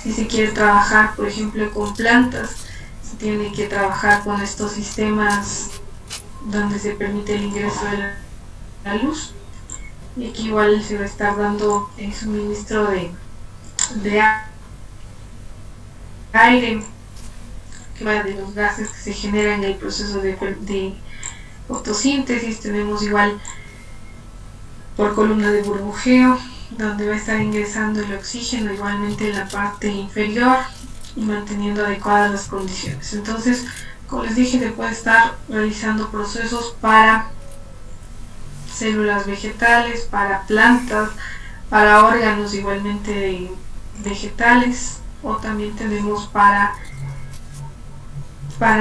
si se quiere trabajar, por ejemplo, con plantas, se tiene que trabajar con estos sistemas donde se permite el ingreso de la luz. Y aquí igual se va a estar dando el suministro de aire, que va de los gases que se generan en el proceso de fotosíntesis. Tenemos igual por columna de burbujeo, donde va a estar ingresando el oxígeno igualmente en la parte inferior y manteniendo adecuadas las condiciones. Entonces, como les dije, se puede estar realizando procesos para células vegetales, para plantas, para órganos igualmente vegetales, o también tenemos para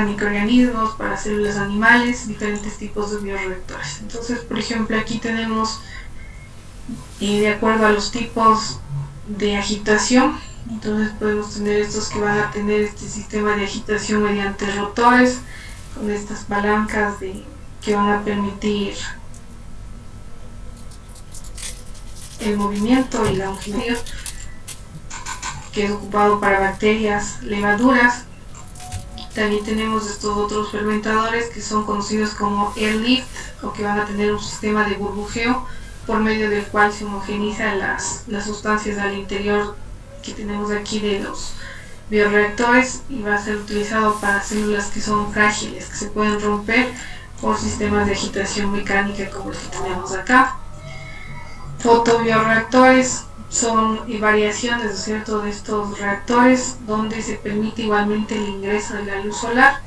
microorganismos, para células animales, diferentes tipos de bioreactores. Entonces, por ejemplo, aquí tenemos, de acuerdo a los tipos de agitación, entonces podemos tener estos que van a tener este sistema de agitación mediante rotores, con estas palancas que van a permitir el movimiento y la longitud, que es ocupado para bacterias, levaduras. También tenemos estos otros fermentadores que son conocidos como airlift, o que van a tener un sistema de burbujeo por medio del cual se homogenizan las sustancias al interior que tenemos aquí de los bioreactores, y va a ser utilizado para células que son frágiles, que se pueden romper por sistemas de agitación mecánica como el que tenemos acá. Fotobioreactores son variaciones, ¿no es cierto?, de estos reactores donde se permite igualmente el ingreso de la luz solar,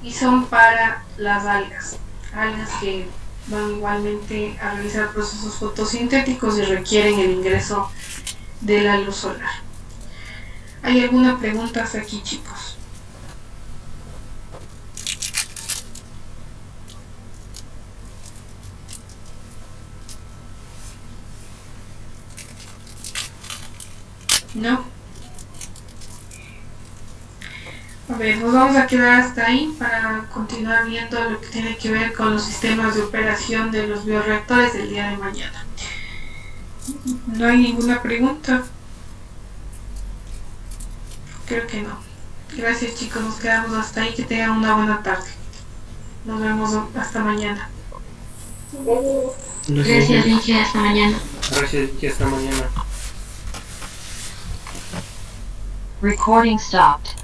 y son para las algas que van igualmente a realizar procesos fotosintéticos y requieren el ingreso de la luz solar. ¿Hay alguna pregunta hasta aquí, chicos? ¿No? A ver, nos vamos a quedar hasta ahí para continuar viendo lo que tiene que ver con los sistemas de operación de los bioreactores del día de mañana. ¿No hay ninguna pregunta? Creo que no. Gracias, chicos, nos quedamos hasta ahí. Que tengan una buena tarde. Nos vemos hasta mañana.
Gracias, Inge, hasta mañana.
Gracias y hasta mañana.
Recording stopped.